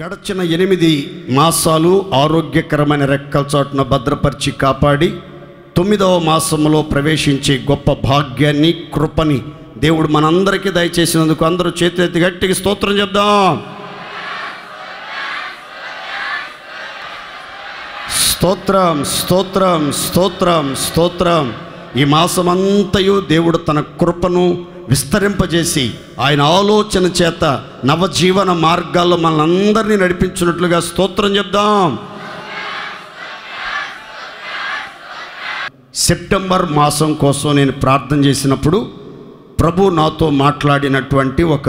గడచిన 8 మాసాలు ఆరోగ్యకరమైన రెక్కల చాటున భద్రపరిచి కాపాడి 9వ మాసంలో ప్రవేశించే గొప్ప భాగ్యాన్ని కృపని దేవుడు మనందరికీ దయచేసినందుకు అందరూ చేతులెత్తి గట్టిగా స్తోత్రం చెప్దాం. స్తోత్రం స్తోత్రం స్తోత్రం స్తోత్రం. ఈ మాసమంతయు దేవుడు తన కృపను విస్తరింపజేసి ఆయన ఆలోచన చేత నవజీవన మార్గాల్లో మనందరినీ నడిపించినట్లుగా స్తోత్రం చెప్దాం. సెప్టెంబర్ మాసం కోసం నేను ప్రార్థన చేసినప్పుడు ప్రభు నాతో మాట్లాడినటువంటి ఒక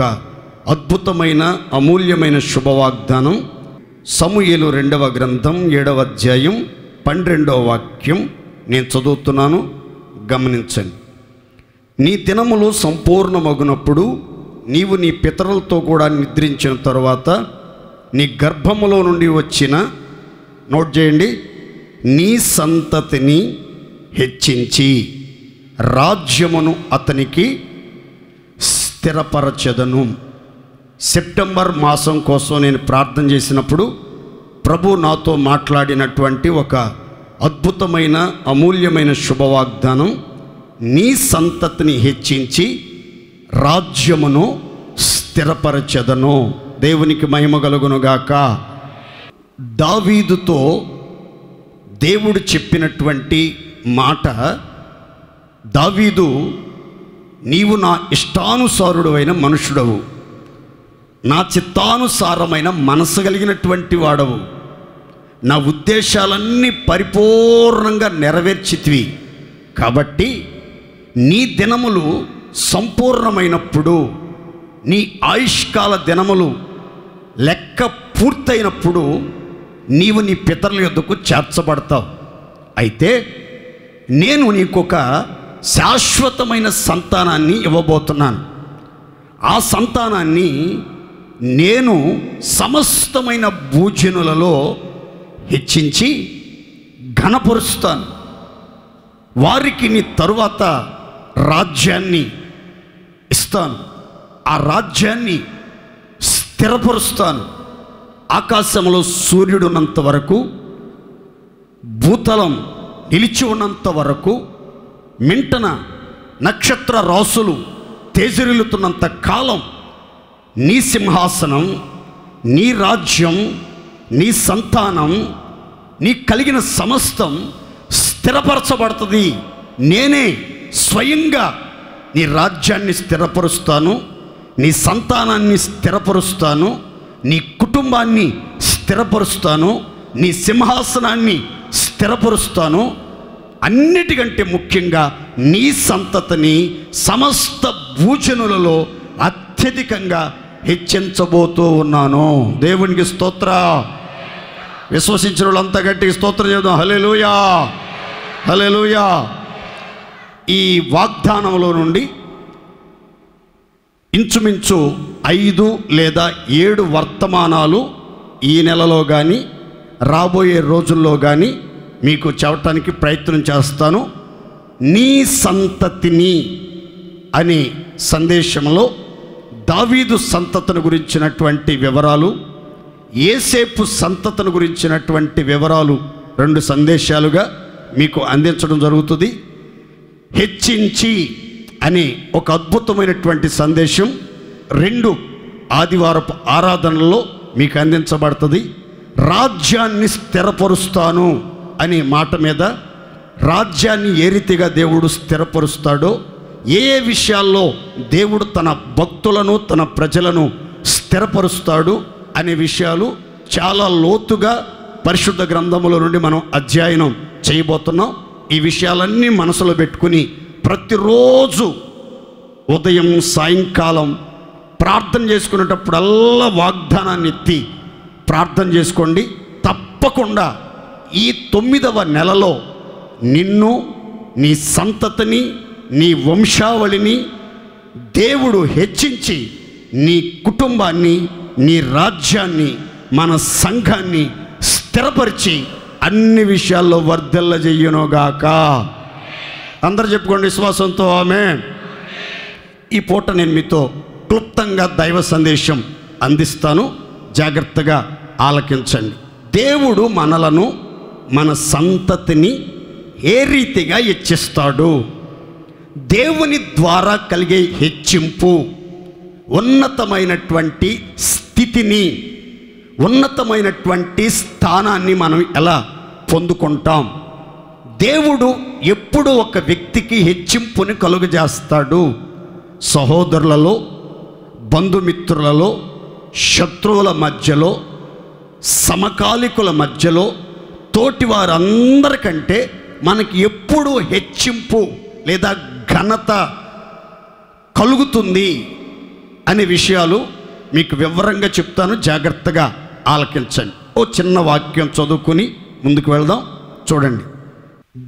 అద్భుతమైన అమూల్యమైన శుభవాగ్దానం సమూయేలు 2వ గ్రంథం 7వ అధ్యాయం 12వ వాక్యం నేను చదువుతున్నాను, గమనించండి. నీ దినములు సంపూర్ణమగునప్పుడు నీవు నీ పితరులతో కూడా నిద్రించిన తరువాత నీ గర్భములో నుండి వచ్చిన, నోట్ చేయండి, నీ సంతతిని హెచ్చించి రాజ్యమును అతనికి స్థిరపరచెదను. సెప్టెంబర్ మాసం కోసం నేను ప్రార్థన చేసినప్పుడు ప్రభు నాతో మాట్లాడినటువంటి ఒక అద్భుతమైన అమూల్యమైన శుభవాగ్దానం, నీ సంతతిని హెచ్చించి రాజ్యమును స్థిరపరచెదను. దేవునికి మహిమ కలుగునుగాక. దావీదుతో దేవుడు చెప్పినటువంటి మాట, దావీదు, నీవు నా ఇష్టానుసారుడు అయిన మనుషుడవు, నా చిత్తానుసారమైన మనసు కలిగినటువంటి వాడవు, నా ఉద్దేశాలన్నీ పరిపూర్ణంగా నెరవేర్చితివి. కాబట్టి నీ దినములు సంపూర్ణమైనప్పుడు, నీ ఆయుష్కాల దినములు లెక్క పూర్తయినప్పుడు నీవు నీ పితరుల యొద్దకు చేర్చబడతావు. అయితే నేను నీకొక శాశ్వతమైన సంతానాన్ని ఇవ్వబోతున్నాను. ఆ సంతానాన్ని నేను సమస్తమైన భూజనులలో హెచ్చించి ఘనపరుస్తాను. వారికి నీ తరువాత రాజ్యాన్ని ఇస్తాను. ఆ రాజ్యాన్ని స్థిరపరుస్తాను. ఆకాశంలో సూర్యుడున్నంత వరకు, భూతలం నిలిచి ఉన్నంత వరకు, మింటన నక్షత్ర రాసులు తేజరిల్లుతున్నంత కాలం నీ సింహాసనం, నీ రాజ్యం, నీ సంతానం, నీ కలిగిన సమస్తం స్థిరపరచబడుతుంది. నేనే స్వయంగా నీ రాజ్యాన్ని స్థిరపరుస్తాను, నీ సంతానాన్ని స్థిరపరుస్తాను, నీ కుటుంబాన్ని స్థిరపరుస్తాను, నీ సింహాసనాన్ని స్థిరపరుస్తాను. అన్నిటికంటే ముఖ్యంగా నీ సంతతిని సమస్త భూజనులలో అత్యధికంగా హెచ్చించబోతూ ఉన్నాను. దేవునికి స్తోత్ర. విశ్వసించిన వాళ్ళంతా గట్టిగా స్తోత్రం చేద్దాం. హల్లెలూయా, హల్లెలూయా. ఈ వాగ్దానంలో నుండి ఇంచుమించు 5 లేదా 7 వర్తమానాలు ఈ నెలలో కానీ రాబోయే రోజుల్లో కానీ మీకు చెప్పటానికి ప్రయత్నం చేస్తాను. నీ సంతతిని అనే సందేశంలో దావీదు సంతతిని గురించినటువంటి వివరాలు, యేసేపు సంతతిని గురించినటువంటి వివరాలు 2 సందేశాలుగా మీకు అందించడం జరుగుతుంది. హెచ్చించి అనే ఒక అద్భుతమైనటువంటి సందేశం 2 ఆదివారపు ఆరాధనలో మీకు అందించబడుతుంది. రాజ్యాన్ని స్థిరపరుస్తాను అనే మాట మీద, రాజ్యాన్ని ఏ రీతిగా దేవుడు స్థిరపరుస్తాడో, ఏ ఏ విషయాల్లో దేవుడు తన భక్తులను, తన ప్రజలను స్థిరపరుస్తాడు అనే విషయాలు చాలా లోతుగా పరిశుద్ధ గ్రంథముల నుండి మనం అధ్యయనం చేయబోతున్నాం. ఈ విషయాలన్నీ మనసులో పెట్టుకుని ప్రతిరోజు ఉదయం సాయంకాలం ప్రార్థన చేసుకునేటప్పుడల్లా వాగ్దానాన్ని ఎత్తి ప్రార్థన చేసుకోండి. తప్పకుండా ఈ 9వ నెలలో నిన్ను, నీ సంతతిని, నీ వంశావళిని దేవుడు హెచ్చించి నీ కుటుంబాన్ని, నీ రాజ్యాన్ని, మన సంఘాన్ని స్థిరపరిచి అన్ని విషయాల్లో వర్ధిల్లజేయునుగాక. అందరూ చెప్పుకోండి విశ్వాసంతో ఆమేన్. ఈ పూట నేను మీతో క్లుప్తంగా దైవ సందేశం అందిస్తాను. జాగ్రత్తగా ఆలకించండి. దేవుడు మనలను, మన సంతతిని ఏ రీతిగా హెచ్చిస్తాడు? దేవుని ద్వారా కలిగే హెచ్చింపు, ఉన్నతమైనటువంటి స్థితిని, ఉన్నతమైనటువంటి స్థానాన్ని మనం ఎలా పొందుకుంటాం? దేవుడు ఎప్పుడు ఒక వ్యక్తికి హెచ్చింపుని కలుగజేస్తాడు? సహోదరులలో, బంధుమిత్రులలో, శత్రువుల మధ్యలో, సమకాలికుల మధ్యలో, తోటి వారందరికంటే మనకి ఎప్పుడు హెచ్చింపు లేదా ఘనత కలుగుతుంది అనే విషయాలు మీకు వివరంగా చెప్తాను, జాగ్రత్తగా ఆలకించండి. ఓ చిన్న వాక్యం చదువుకుని ముందుకు వెళ్దాం. చూడండి,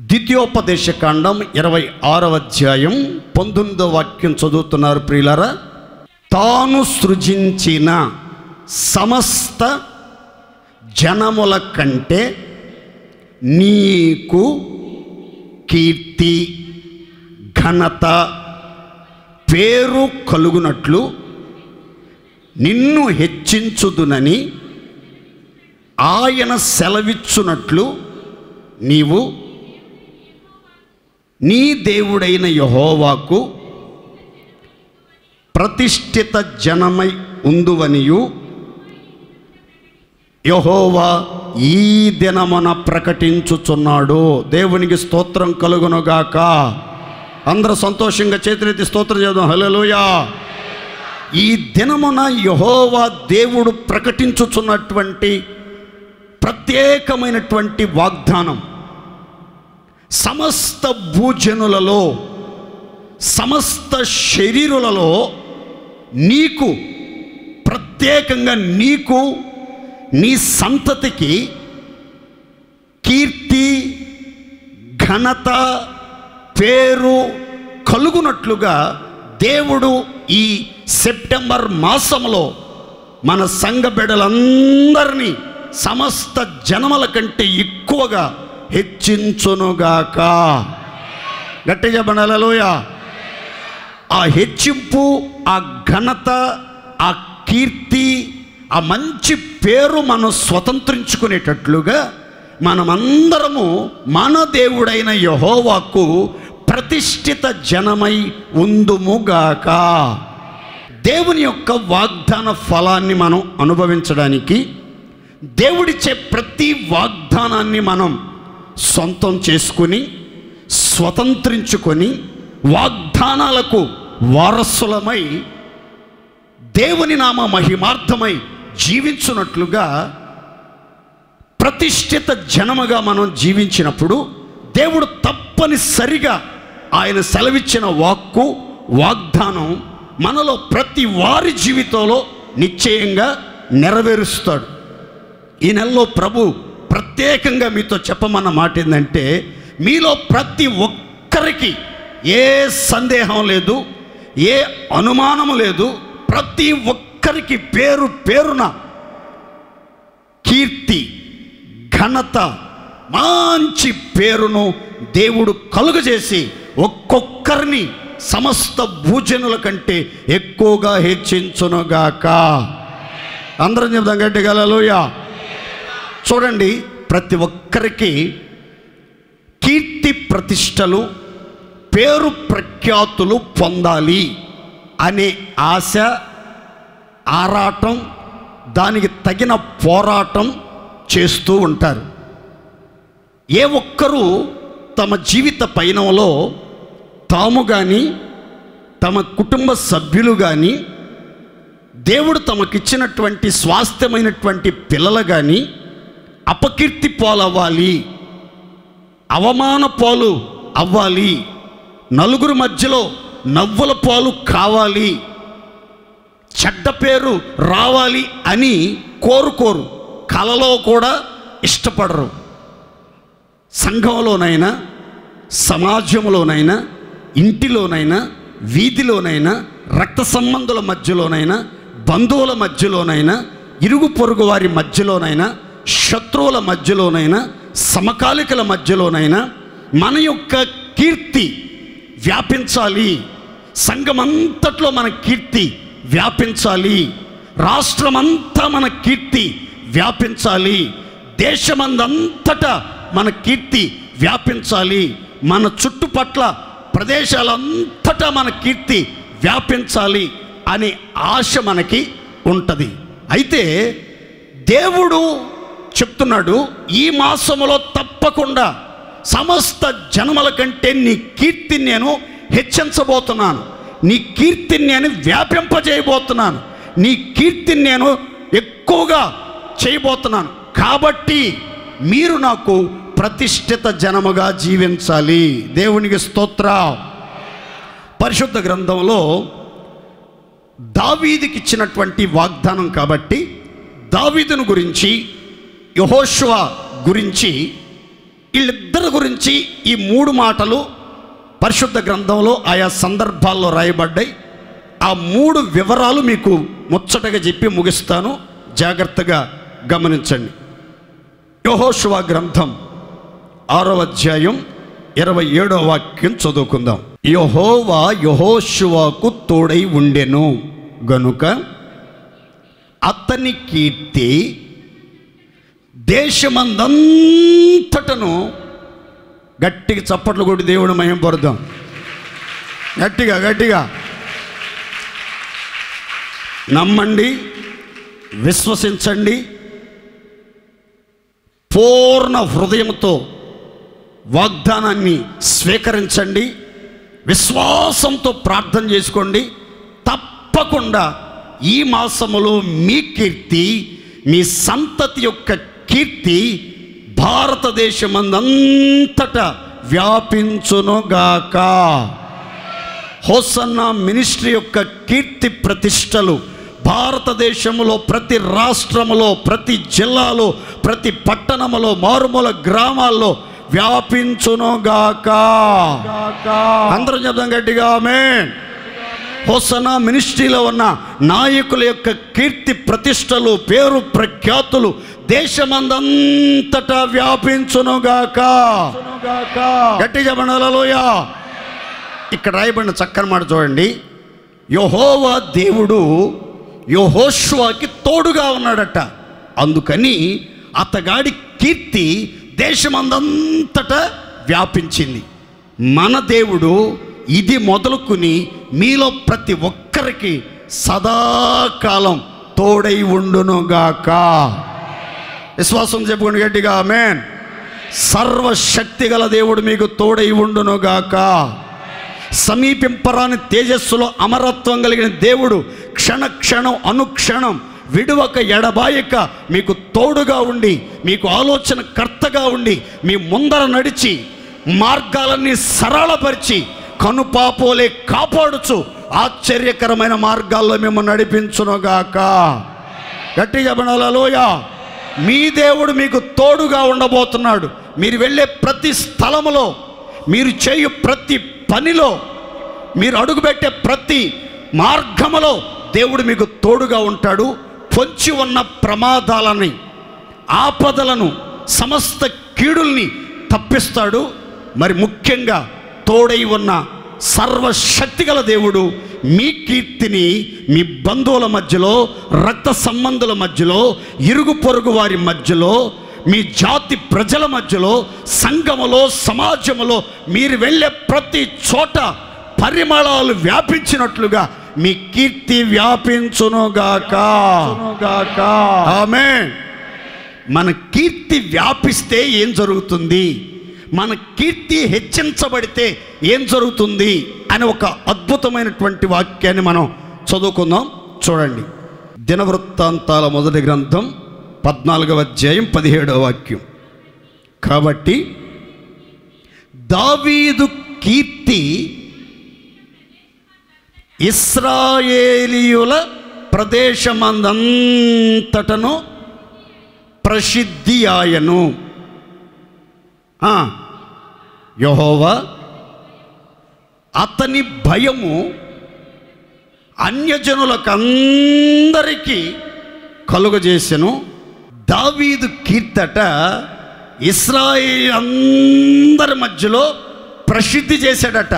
ద్వితీయోపదేశకాండం 26వ అధ్యాయం 19వ వాక్యం చదువుతున్నారు ప్రియులారా. తాను సృజించిన సమస్త జనముల కంటే నీకు కీర్తి, ఘనత, పేరు కలుగునట్లు నిన్ను హెచ్చించుదునని ఆయన సెలవిచ్చునట్లు నీవు నీ దేవుడైన యెహోవాకు ప్రతిష్ఠిత జనమై ఉందువనియు యెహోవా ఈ దినమున ప్రకటించుచున్నాడు. దేవునికి స్తోత్రం కలుగునుగాక. అందరూ సంతోషంగా చేతులెత్తి స్తోత్రం చేద్దాం. హల్లెలూయా. ఈ దినమున యెహోవా దేవుడు ప్రకటించుచున్నటువంటి ప్రత్యేకమైనటువంటి వాగ్దానం, సమస్త భూజనులలో, సమస్త శరీరులలో నీకు, ప్రత్యేకంగా నీకు, నీ సంతతికి కీర్తి, ఘనత, పేరు కలుగునట్లుగా దేవుడు ఈ సెప్టెంబర్ మాసంలో మన సంఘ బిడ్డలందరినీ సమస్త జనముల కంటే ఎక్కువగా హెచ్చించునుగాక. గట్టిగా చెప్పండి హల్లెలూయా. ఆ హెచ్చింపు, ఆ ఘనత, ఆ కీర్తి, ఆ మంచి పేరు మనం స్వతంత్రించుకునేటట్లుగా మనమందరము మన దేవుడైన యెహోవాకు ప్రతిష్ఠిత జనమై ఉందుముగాక. దేవుని యొక్క వాగ్దాన ఫలాన్ని మనం అనుభవించడానికి, దేవుడిచ్చే ప్రతి వాగ్దానాన్ని మనం సొంతం చేసుకుని, స్వతంత్రించుకొని, వాగ్దానాలకు వారసులమై దేవుని నామ మహిమార్థమై జీవించున్నట్లుగా ప్రతిష్ఠిత జనముగా మనం జీవించినప్పుడు దేవుడు తప్పనిసరిగా ఆయన సెలవిచ్చిన వాక్కు, వాగ్దానం మనలో ప్రతి వారి జీవితంలో నిశ్చయంగా నెరవేరుస్తాడు. ఈ నెలలో ప్రభు ప్రత్యేకంగా మీతో చెప్పమన్న మాట ఏంటంటే, మీలో ప్రతి ఒక్కరికి ఏ సందేహం లేదు, ఏ అనుమానము లేదు, ప్రతి ఒక్కరికి పేరు పేరున కీర్తి, ఘనత, మంచి పేరును దేవుడు కలుగజేసి ఒక్కొక్కరిని సమస్త భూజనుల కంటే ఎక్కువగా హెచ్చించునుగాక. అందరం చెప్దాం గట్టిగా హల్లెలూయా. చూడండి, ప్రతి ఒక్కరికి కీర్తి ప్రతిష్టలు, పేరు ప్రఖ్యాతులు పొందాలి అనే ఆశ, ఆరాటం, దానికి తగిన పోరాటం చేస్తూ ఉంటారు. ఏ ఒక్కరూ తమ జీవిత పయనంలో తాము కానీ, తమ కుటుంబ సభ్యులు కానీ, దేవుడు తమకిచ్చినటువంటి స్వాస్థ్యమైనటువంటి పిల్లలు కానీ అపకీర్తి పాలవ్వాలి, అవమాన పాలు అవ్వాలి, నలుగురు మధ్యలో నవ్వుల పాలు కావాలి, చెడ్డ పేరు రావాలి అని కోరుకోరు, కలలో కూడా ఇష్టపడరు. సంఘంలోనైనా, సమాజంలోనైనా, ఇంటిలోనైనా, వీధిలోనైనా, రక్త సంబంధుల మధ్యలోనైనా, బంధువుల మధ్యలోనైనా, ఇరుగు పొరుగు వారి మధ్యలోనైనా, శత్రువుల మధ్యలోనైనా, సమకాలికల మధ్యలోనైనా మన యొక్క కీర్తి వ్యాపించాలి. సంఘమంతట్లో మన కీర్తి వ్యాపించాలి. రాష్ట్రమంతా మన కీర్తి వ్యాపించాలి, దేశమందంతటా మన కీర్తి వ్యాపించాలి, మన చుట్టుపట్ల ప్రదేశాలంతటా మన కీర్తి వ్యాపించాలి అనే ఆశ మనకి ఉంటుంది. అయితే దేవుడు చెప్తున్నాడు, ఈ మాసములో తప్పకుండా సమస్త జనముల కంటే నీ కీర్తిని నేను హెచ్చించబోతున్నాను, నీ కీర్తిని నేను వ్యాపింపజేయబోతున్నాను, నీ కీర్తిని నేను ఎక్కువగా చేయబోతున్నాను. కాబట్టి మీరు నాకు ప్రతిష్ఠిత జనముగా జీవించాలి. దేవునికి స్తోత్రం. పరిశుద్ధ గ్రంథంలో దావీదుకి ఇచ్చినటువంటి వాగ్దానం కాబట్టి దావీదును గురించి, యెహోషువ గురించి, వీళ్ళిద్దరి గురించి ఈ 3 మాటలు పరిశుద్ధ గ్రంథంలో ఆయా సందర్భాల్లో రాయబడ్డాయి. ఆ 3 వివరాలు మీకు ముచ్చటగా చెప్పి ముగిస్తాను, జాగ్రత్తగా గమనించండి. యెహోషువ గ్రంథం 6వ అధ్యాయం 27వ వాక్యం చదువుకుందాం. యెహోవా యెహోషువకు తోడై ఉండెను గనుక అతని కీర్తి దేశమందంతటను, గట్టిగా చప్పట్లు కొట్టి దేవుడు మహిమ పరుద్దాం, గట్టిగా గట్టిగా నమ్మండి, విశ్వసించండి, పూర్ణ హృదయంతో వాగ్దానాన్ని స్వీకరించండి, విశ్వాసంతో ప్రార్థన చేసుకోండి. తప్పకుండా ఈ మాసములో మీ కీర్తి, మీ సంతతి యొక్క కీర్తి భారతదేశమందంతటా వ్యాపించునుగాక. హోసన్నా మినిస్ట్రీ యొక్క కీర్తి ప్రతిష్టలు భారతదేశంలో ప్రతి రాష్ట్రములో, ప్రతి జిల్లాలో, ప్రతి పట్టణములో, మారుమూల గ్రామాల్లో వ్యాపించునుగాక. అందరూ చెప్దాం గట్టిగా ఆమేన్. హోసన్నా మినిస్ట్రీలో ఉన్న నాయకుల యొక్క కీర్తి ప్రతిష్టలు, పేరు ప్రఖ్యాతులు దేశమందంతటా వ్యాపించునుగాక. గట్టి చెప్పండి హల్లెలూయా. ఇక్కడ రాయబడిన చక్కని మాట చూడండి. యెహోవా దేవుడు యెహోషువకి తోడుగా ఉన్నాడట. అందుకని అతగాడి కీర్తి దేశమందంతటా వ్యాపించింది. మన దేవుడు ఇది మొదలుకుని మీలో ప్రతి ఒక్కరికి సదాకాలం తోడై ఉండునుగాక. విశ్వాసం చెప్పుకోండి గట్టిగా ఆమేన్. సర్వశక్తి గల దేవుడు మీకు తోడై ఉండునుగాక. సమీపింపరాని తేజస్సులో అమరత్వం కలిగిన దేవుడు క్షణ క్షణం అనుక్షణం విడువక ఎడబాయక మీకు తోడుగా ఉండి, మీకు ఆలోచన కర్తగా ఉండి, మీ ముందర నడిచి మార్గాలన్నీ సరళపరిచి కనుపాపోలే కాపాడుచు ఆశ్చర్యకరమైన మార్గాల్లో మేము నడిపించునుగాక. గట్టిగా చెప్పండి హల్లెలూయా. మీ దేవుడు మీకు తోడుగా ఉండబోతున్నాడు. మీరు వెళ్ళే ప్రతి స్థలములో, మీరు చేయు ప్రతి పనిలో, మీరు అడుగుపెట్టే ప్రతి మార్గములో దేవుడు మీకు తోడుగా ఉంటాడు. పొంచి ఉన్న ప్రమాదాలని, ఆపదలను, సమస్త కీడుల్ని తప్పిస్తాడు. మరి ముఖ్యంగా తోడై ఉన్న సర్వశక్తిగల దేవుడు మీ కీర్తిని మీ బంధువుల మధ్యలో, రక్త సంబంధుల మధ్యలో, ఇరుగు పొరుగు వారి మధ్యలో, మీ జాతి ప్రజల మధ్యలో, సంఘములో, సమాజములో మీరు వెళ్ళే ప్రతి చోట పరిమళాలు వ్యాపించినట్లుగా మీ కీర్తి వ్యాపించునుగాక. ఆమేన్. మన కీర్తి వ్యాపిస్తే ఏం జరుగుతుంది, మన కీర్తి హెచ్చించబడితే ఏం జరుగుతుంది అని ఒక అద్భుతమైనటువంటి వాక్యాన్ని మనం చదువుకుందాం. చూడండి, దినవృత్తాంతాల మొదటి గ్రంథం 14వ అధ్యాయం 17వ వాక్యం. కాబట్టి దావీదు కీర్తి ఇశ్రాయేలీయుల ప్రదేశమందంతటను ప్రసిద్ధి ఆయను. యెహోవా అతని భయము అన్యజనులకందరికీ కలుగజేసెను. దావీదు కీర్తట ఇశ్రాయేలు అందరి మధ్యలో ప్రసిద్ధి చేశాడట.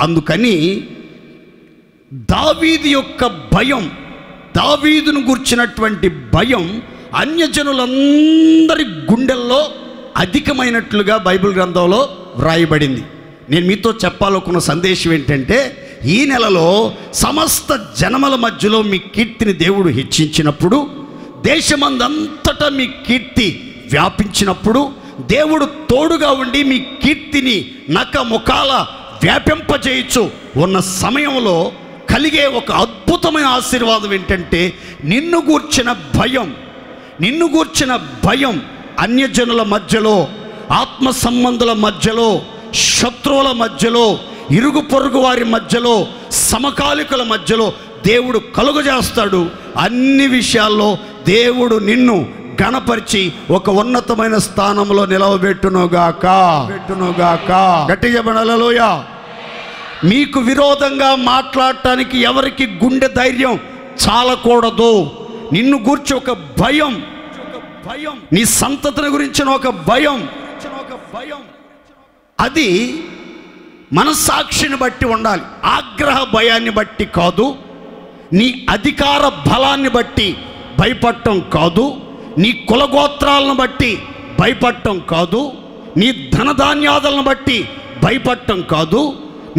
అందుకని దావీదు యొక్క భయం దావీదును గూర్చినటువంటి భయం అన్యజనులందరి గుండెల్లో అధికమైనట్లుగా బైబిల్ గ్రంథంలో వ్రాయబడింది. నేను మీతో చెప్పాలనుకున్న సందేశం ఏంటంటే, ఈ నెలలో సమస్త జనముల మధ్యలో మీ కీర్తిని దేవుడు హెచ్చించినప్పుడు, దేశమందంతటా మీ కీర్తి వ్యాపించినప్పుడు, దేవుడు తోడుగా ఉండి మీ కీర్తిని నకముఖాల వ్యాపింపజేయచ్చు ఉన్న సమయంలో కలిగే ఒక అద్భుతమైన ఆశీర్వాదం ఏంటంటే, నిన్ను గూర్చిన భయం అన్యజనుల మధ్యలో, ఆత్మ సంబంధుల మధ్యలో, శత్రువుల మధ్యలో, ఇరుగు పొరుగు వారి మధ్యలో, సమకాలికుల మధ్యలో దేవుడు కలుగజేస్తాడు. అన్ని విషయాల్లో దేవుడు నిన్ను గణపరిచి ఒక ఉన్నతమైన స్థానంలో నిలవబెట్టునుగాక. గట్టిగా హల్లెలూయా. మీకు విరోధంగా మాట్లాడటానికి ఎవరికి గుండె ధైర్యం చాలకూడదు. నిన్ను గూర్చి ఒక భయం, నీ సంతతిని గురించిన ఒక భయం, అది మనస్సాక్షిని బట్టి ఉండాలి. ఆగ్రహ భయాన్ని బట్టి కాదు, నీ అధికార బలాన్ని బట్టి భయపడటం కాదు, నీ కులగోత్రాలను బట్టి భయపడటం కాదు, నీ ధనధాన్యాదులను బట్టి భయపడటం కాదు,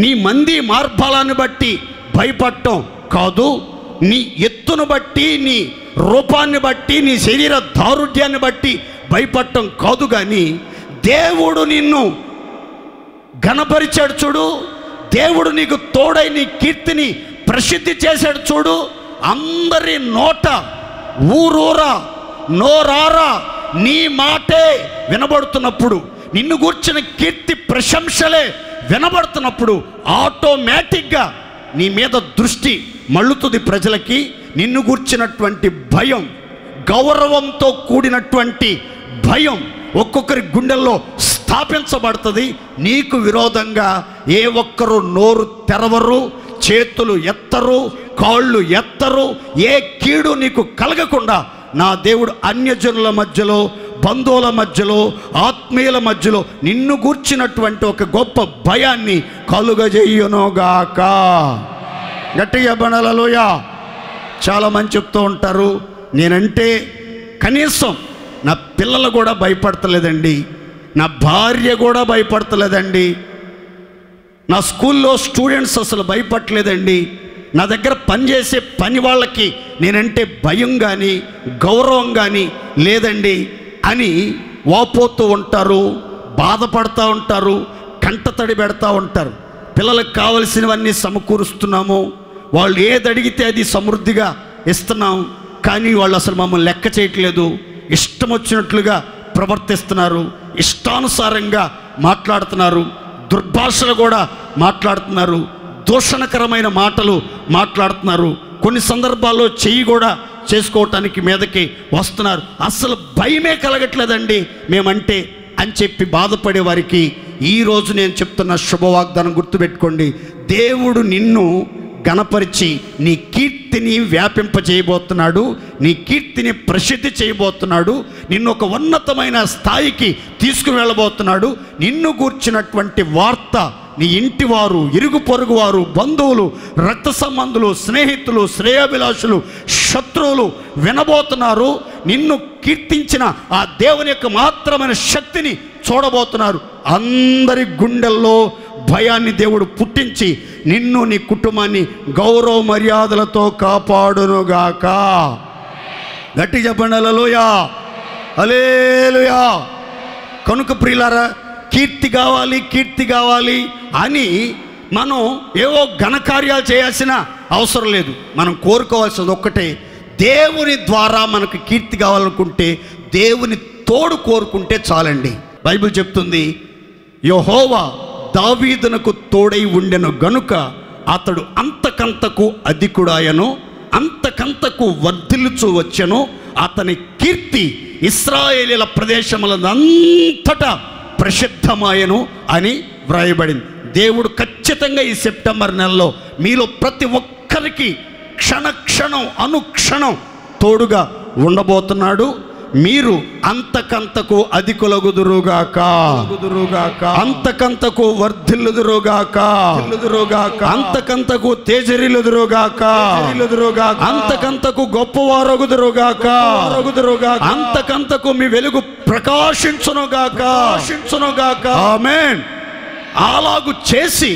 నీ మంది మార్బలాన్ని బట్టి భయపడటం కాదు, నీ ఎత్తును బట్టి, నీ రూపాన్ని బట్టి, నీ శరీర దారుఢ్యాన్ని బట్టి భయపడటం కాదు. కానీ దేవుడు నిన్ను ఘనపరిచాడు చూడు, దేవుడు నీకు తోడై నీ కీర్తిని ప్రసిద్ధి చేశాడు చూడు. అందరి నోట, ఊరూరా, నోరారా నీ మాటే వినబడుతున్నప్పుడు, నిన్ను గూర్చిన కీర్తి ప్రశంసలే వినబడుతున్నప్పుడు ఆటోమేటిక్గా నీ మీద దృష్టి మళ్ళుతుంది. ప్రజలకి నిన్ను గూర్చినటువంటి భయం, గౌరవంతో కూడినటువంటి భయం ఒక్కొక్కరి గుండెల్లో స్థాపించబడుతుంది. నీకు విరోధంగా ఏ ఒక్కరు నోరు తెరవరు, చేతులు ఎత్తరు, కాళ్ళు ఎత్తరు. ఏ కీడు నీకు కలగకుండా నా దేవుడు అన్యజనుల మధ్యలో, బంధువుల మధ్యలో, ఆత్మీయుల మధ్యలో నిన్ను గూర్చినటువంటి ఒక గొప్ప భయాన్ని కలుగజేయునుగాక. గట్టిగా హల్లెలూయా. చాలామంది చెప్తూ ఉంటారు, నేనంటే కనీసం నా పిల్లలు కూడా భయపడతలేదండి, నా భార్య కూడా భయపడతలేదండి, నా స్కూల్లో స్టూడెంట్స్ అసలు భయపడలేదండి, నా దగ్గర పనిచేసే పని వాళ్ళకి నేనంటే భయం కానీ గౌరవం కానీ లేదండి అని వాపోతూ ఉంటారు, బాధపడుతూ ఉంటారు, కంటతడి పెడతా ఉంటారు. పిల్లలకు కావలసినవన్నీ సమకూరుస్తున్నాము, వాళ్ళు ఏది అడిగితే అది సమృద్ధిగా ఇస్తున్నాం, కానీ వాళ్ళు అసలు మమ్మల్ని లెక్క చేయట్లేదు, ఇష్టం వచ్చినట్లుగా ప్రవర్తిస్తున్నారు, ఇష్టానుసారంగా మాట్లాడుతున్నారు, దుర్భాషలు కూడా మాట్లాడుతున్నారు, దూషణకరమైన మాటలు మాట్లాడుతున్నారు, కొన్ని సందర్భాల్లో చెయ్యి కూడా చేసుకోవటానికి మీదకి వస్తున్నారు. అసలు భయమే కలగట్లేదండి మేమంటే అని చెప్పి బాధపడే వారికి ఈరోజు నేను చెప్తున్న శుభవాగ్దానం గుర్తుపెట్టుకోండి. దేవుడు నిన్ను గణపరిచి నీ కీర్తిని వ్యాపింపజేయబోతున్నాడు, నీ కీర్తిని ప్రసిద్ధి చేయబోతున్నాడు, నిన్ను ఒక ఉన్నతమైన స్థాయికి తీసుకుని వెళ్ళబోతున్నాడు. నిన్ను గూర్చినటువంటి వార్త నీ ఇంటి వారు, ఇరుగు పొరుగు వారు, బంధువులు, రక్త సంబంధులు, స్నేహితులు, శ్రేయాభిలాషులు, శత్రువులు వినబోతున్నారు. నిన్ను కీర్తించిన ఆ దేవుని యొక్క మాత్రమైన శక్తిని చూడబోతున్నారు. అందరి గుండెల్లో భయాన్ని దేవుడు పుట్టించి నిన్ను, నీ కుటుంబాన్ని గౌరవ మర్యాదలతో కాపాడునుగాక. గట్టి చెప్పండి హల్లెలూయా, హల్లెలూయా. కనుక ప్రియులారా, కీర్తి కావాలి, కీర్తి కావాలి అని మనం ఏవో ఘనకార్యాలు చేయాల్సిన అవసరం లేదు. మనం కోరుకోవాల్సింది ఒక్కటే, దేవుని ద్వారా మనకు కీర్తి కావాలనుకుంటే దేవుని తోడు కోరుకుంటే చాలండి. బైబిల్ చెప్తుంది, యెహోవా దావీదునకు తోడై ఉండెను గనుక అతడు అంతకంతకు అధికుడాయను, అంతకంతకు వర్ధిల్లుచూ వచ్చెను, అతని కీర్తి ఇశ్రాయేలీల ప్రదేశములంతటా ప్రసిద్ధమాయను అని వ్రాయబడింది. దేవుడు ఖచ్చితంగా ఈ సెప్టెంబర్ నెలలో మీలో ప్రతి ఒక్కరికి క్షణక్షణం అనుక్షణం తోడుగా ఉండబోతున్నాడు. మీరు అంతకంతకు అధికులగుదురుగాక, అంతకంతకు వర్ధిల్లుదురుగాక, అంతకంతకు తేజరిల్లుదురుగాక, అంతకంతకు గొప్పవారగుదురుగాక, అంతకంతకు మీ వెలుగు ప్రకాశించునుగాక. ఆమేన్. అలాగు చేసి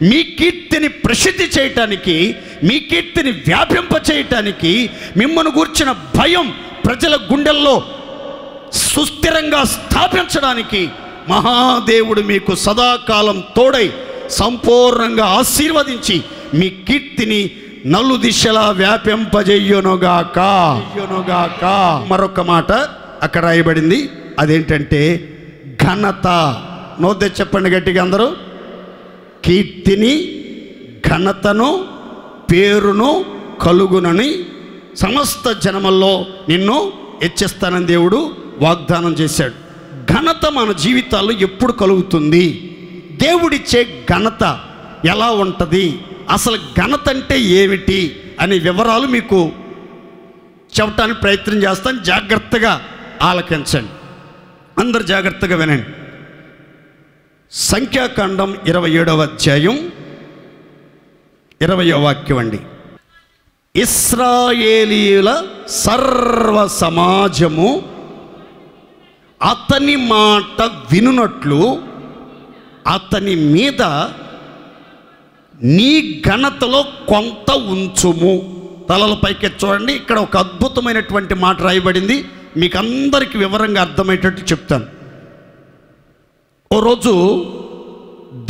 మీ కీర్తిని ప్రసిద్ధి చేయటానికి, మీ కీర్తిని వ్యాపింప చేయటానికి, మిమ్మల్ని గూర్చిన భయం ప్రజల గుండెల్లో సుస్థిరంగా స్థాపించడానికి మహాదేవుడు మీకు సదాకాలం తోడై సంపూర్ణంగా ఆశీర్వదించి మీ కీర్తిని నలు దిశలా వ్యాపింపజేయునుగాక. మరొక మాట అక్కడ రాయబడింది, అదేంటంటే ఘనత. నోదే చెప్పండి గట్టిగా అందరూ. కీర్తిని, ఘనతను, పేరును కలుగునని సమస్త జనముల్లో నిన్ను హెచ్చిస్తానని దేవుడు వాగ్దానం చేశాడు. ఘనత మన జీవితాల్లో ఎప్పుడు కలుగుతుంది? దేవుడిచ్చే ఘనత ఎలా ఉంటుంది? అసలు ఘనత అంటే ఏమిటి అనే వివరాలు మీకు చెప్పడానికి ప్రయత్నం చేస్తాను. జాగ్రత్తగా ఆలకించండి, అందరు జాగ్రత్తగా వినండి. సంఖ్యాకాండం 27వ అధ్యాయం 20వ వాక్యం అండి. ఇశ్రాయేలీయుల సర్వ సమాజము అతని మాట వినునట్లు అతని మీద నీ ఘనతలో కొంత ఉంచుము. తలల పైకి చూడండి, ఇక్కడ ఒక అద్భుతమైనటువంటి మాట రాయబడింది. మీకు అందరికీ వివరంగా అర్థమయ్యేటట్టు చెప్తాను. ఓ రోజు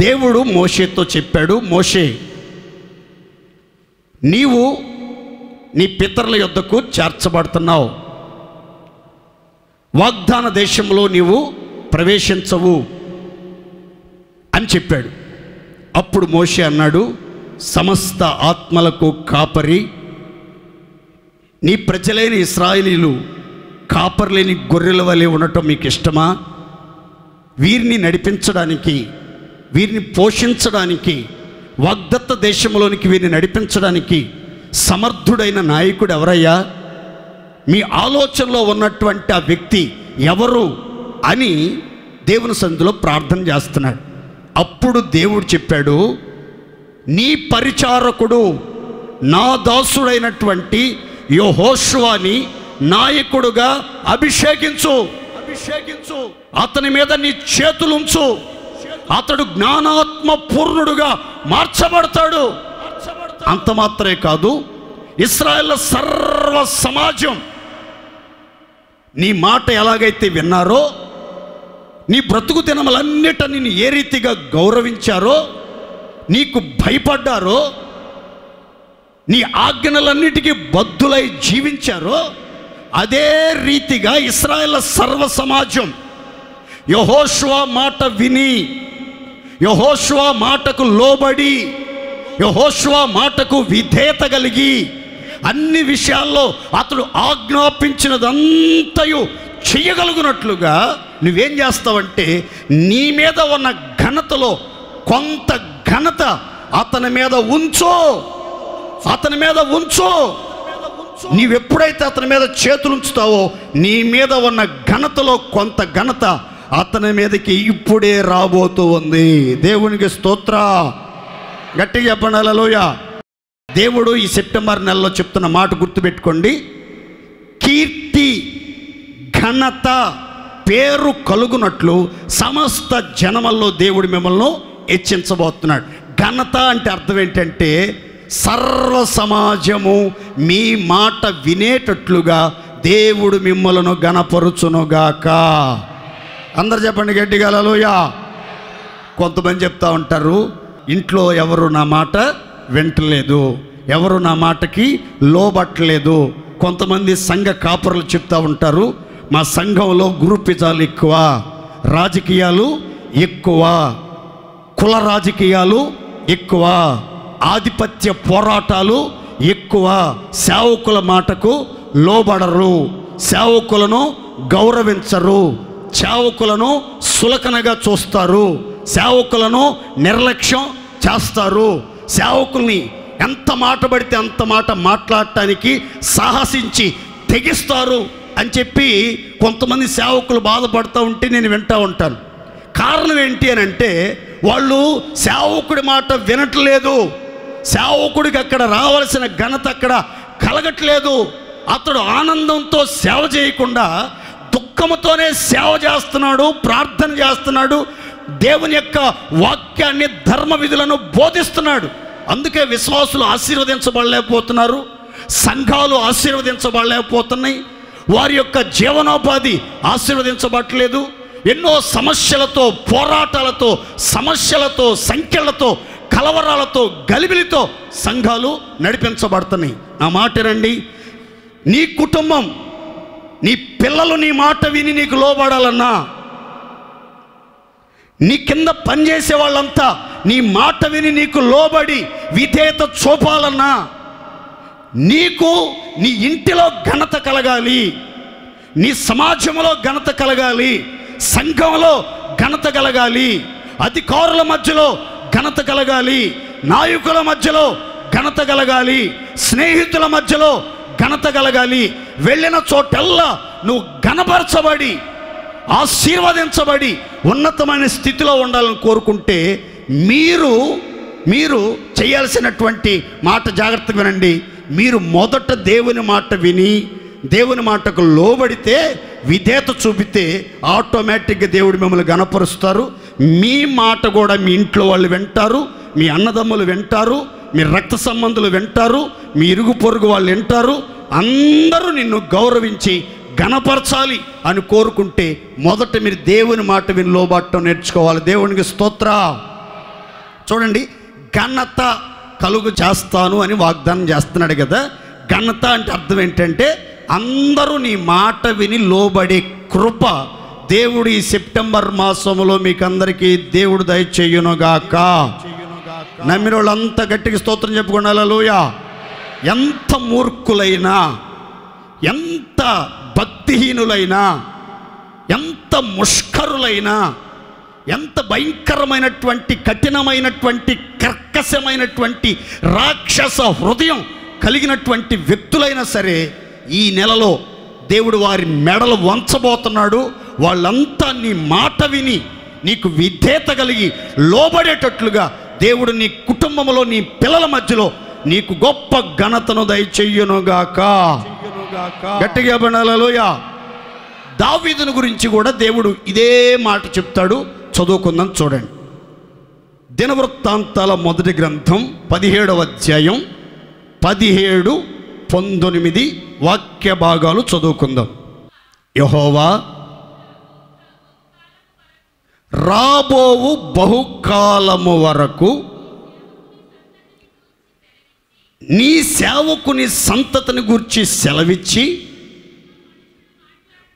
దేవుడు మోషేతో చెప్పాడు, మోషే, నీవు నీ పితరుల యొద్దకు చేర్చబడుతున్నావు, వాగ్దాన దేశంలో నీవు ప్రవేశించవు అని చెప్పాడు. అప్పుడు మోషే అన్నాడు, సమస్త ఆత్మలకు కాపరి, నీ ప్రజలైన ఇశ్రాయేలీయులు కాపరి లేని గొర్రెల వలె ఉండటం మీకు ఇష్టమా? వీరిని నడిపించడానికి, వీరిని పోషించడానికి, వాగ్దత్త దేశంలోనికి వీరిని నడిపించడానికి సమర్థుడైన నాయకుడు ఎవరయ్యా? మీ ఆలోచనలో ఉన్నటువంటి ఆ వ్యక్తి ఎవరు అని దేవుని సన్నిధిలో ప్రార్థన చేస్తున్నాడు. అప్పుడు దేవుడు చెప్పాడు, నీ పరిచారకుడు నా దాసుడైనటువంటి యెహోషువని నాయకుడుగా అభిషేకించు, అతని మీద నీ చేతులుంచు, అతడు జ్ఞానాత్మ పూర్ణుడుగా మార్చబడతాడు. అంత మాత్రమే కాదు, ఇశ్రాయేలు సర్వ సమాజం నీ మాట ఎలాగైతే విన్నారో, నీ బ్రతుకు దినములన్నిటిని ఏ రీతిగా గౌరవించారో, నీకు భయపడ్డారో, నీ ఆజ్ఞలన్నిటికీ బద్ధులై జీవించారో, అదే రీతిగా ఇశ్రాయేలు సర్వ సమాజం యెహోషువ మాట విని, యెహోషువ మాటకు లోబడి, యెహోషువ మాటకు విధేయత కలిగి, అన్ని విషయాల్లో అతడు ఆజ్ఞాపించినదంతయు చెయ్యగలుగునట్లుగా నువ్వేం చేస్తావంటే, నీ మీద ఉన్న ఘనతలో కొంత ఘనత అతని మీద ఉంచో, అతని మీద ఉంచో. నీవెప్పుడైతే అతని మీద చేతులు ఉంచుతావో, నీ మీద ఉన్న ఘనతలో కొంత ఘనత అతని మీదకి ఇప్పుడే రాబోతూ ఉంది. దేవునికి స్తోత్ర. గట్టిగా చెప్పండి హల్లెలూయా. దేవుడు ఈ సెప్టెంబర్ నెలలో చెప్తున్న మాట గుర్తుపెట్టుకోండి. కీర్తి, ఘనత, పేరు కలుగునట్లు సమస్త జనమల్లో దేవుడు మిమ్మల్ని హెచ్చించబోతున్నాడు. ఘనత అంటే అర్థం ఏంటంటే, సర్వ సమాజము మీ మాట వినేటట్లుగా దేవుడు మిమ్మలను గణపరుచునుగాక. అందరు చెప్పండి గట్టిగా హల్లెలూయా. కొంతమంది చెప్తా ఉంటారు, ఇంట్లో ఎవరు నా మాట వింటలేదు, ఎవరు నా మాటకి లోబట్టలేదు. కొంతమంది సంఘ కాపరులు చెప్తా ఉంటారు, మా సంఘంలో గ్రూపిజాలు ఎక్కువ, రాజకీయాలు ఎక్కువ, కుల రాజకీయాలు ఎక్కువ, ఆధిపత్య పోరాటాలు ఎక్కువ, సేవకుల మాటకు లోబడరు, సేవకులను గౌరవించరు, సేవకులను సులకనగా చూస్తారు, సేవకులను నిర్లక్ష్యం చేస్తారు, సేవకుల్ని ఎంత మాట పడితే అంత మాట మాట్లాడటానికి సాహసించి తెగిస్తారు అని చెప్పి కొంతమంది సేవకులు బాధపడుతూ ఉంటే నేను వింటూ ఉంటాను. కారణం ఏంటి అని అంటే వాళ్ళు సేవకుడి మాట వినట్లేదు, సేవకుడికి అక్కడ రావాల్సిన ఘనత అక్కడ కలగట్లేదు. అతడు ఆనందంతో సేవ చేయకుండా దుఃఖంతోనే సేవ చేస్తున్నాడు, ప్రార్థన చేస్తున్నాడు, దేవుని యొక్క వాక్యాన్ని ధర్మ విధులను బోధిస్తున్నాడు. అందుకే విశ్వాసులు ఆశీర్వదించబడలేకపోతున్నారు, సంఘాలు ఆశీర్వదించబడలేకపోతున్నాయి, వారి యొక్క జీవనోపాధి ఆశీర్వదించబడలేదు. ఎన్నో సమస్యలతో, పోరాటాలతో, సమస్యలతో, సంఖ్యలతో, కలవరాలతో, గలిబిలితో సంఘాలు నడిపించబడుతున్నాయి. నా మాట రండి, నీ కుటుంబం, నీ పిల్లలు నీ మాట విని నీకు లోబడాలన్నా, నీ కింద పనిచేసే వాళ్ళంతా నీ మాట విని నీకు లోబడి విధేయత చూపాలన్నా, నీకు నీ ఇంటిలో ఘనత కలగాలి, నీ సమాజంలో ఘనత కలగాలి, సంఘంలో ఘనత కలగాలి, అధికారుల మధ్యలో ఘనత కలగాలి, నాయకుల మధ్యలో ఘనత కలగాలి, స్నేహితుల మధ్యలో ఘనత కలగాలి, వెళ్ళిన చోటల్లా నువ్వు ఘనపరచబడి ఆశీర్వదించబడి ఉన్నతమైన స్థితిలో ఉండాలని కోరుకుంటే మీరు చేయాల్సినటువంటి మాట జాగ్రత్తగా వినండి. మీరు మొదట దేవుని మాట విని దేవుని మాటకు లోబడితే, విధేయత చూపితే ఆటోమేటిక్గా దేవుడు మిమ్మల్ని గణపరుస్తారు. మీ మాట కూడా మీ ఇంట్లో వాళ్ళు వింటారు, మీ అన్నదమ్ములు వింటారు, మీ రక్త సంబంధులు వింటారు, మీ ఇరుగు పొరుగు వాళ్ళు వింటారు. అందరూ నిన్ను గౌరవించి గణపరచాలి అని కోరుకుంటే మొదట మీరు దేవుని మాట విని లోబడటం నేర్చుకోవాలి. దేవునికి స్తోత్ర. చూడండి, ఘనత కలుగు చేస్తాను అని వాగ్దానం చేస్తున్నాడు కదా. ఘనత అంటే అర్థం ఏంటంటే అందరూ నీ మాట విని లోబడే కృప దేవుడు ఈ సెప్టెంబర్ మాసంలో మీకు అందరికీ దేవుడు దయచేయునుగాక. నమ్మిన వాళ్ళంతా గట్టిగా స్తోత్రం చెప్పుకోండి. హల్లెలూయా. ఎంత మూర్ఖులైనా, ఎంత భక్తిహీనులైనా, ఎంత ముష్కరులైనా, ఎంత భయంకరమైనటువంటి కఠినమైనటువంటి కర్కశమైనటువంటి రాక్షస హృదయం కలిగినటువంటి వ్యక్తులైనా సరే ఈ నెలలో దేవుడు వారి మెడలు వంచబోతున్నాడు. వాళ్ళంతా నీ మాట విని నీకు విధేయత కలిగి లోబడేటట్లుగా దేవుడు నీ కుటుంబంలో, నీ పిల్లల మధ్యలో నీకు గొప్ప ఘనతను దయచేయునుగాక. గట్టిగా హల్లెలూయా. దావీదుని గురించి కూడా దేవుడు ఇదే మాట చెప్తాడు. చదువుకుందాం, చూడండి. దినవృత్తాంతాల మొదటి గ్రంథం 17వ అధ్యాయం 17, 19 వాక్య భాగాలు చదువుకుందాం. యెహోవా, రాబోవు బహుకాలము వరకు నీ సేవకుని సంతతిని గూర్చి సెలవిచ్చి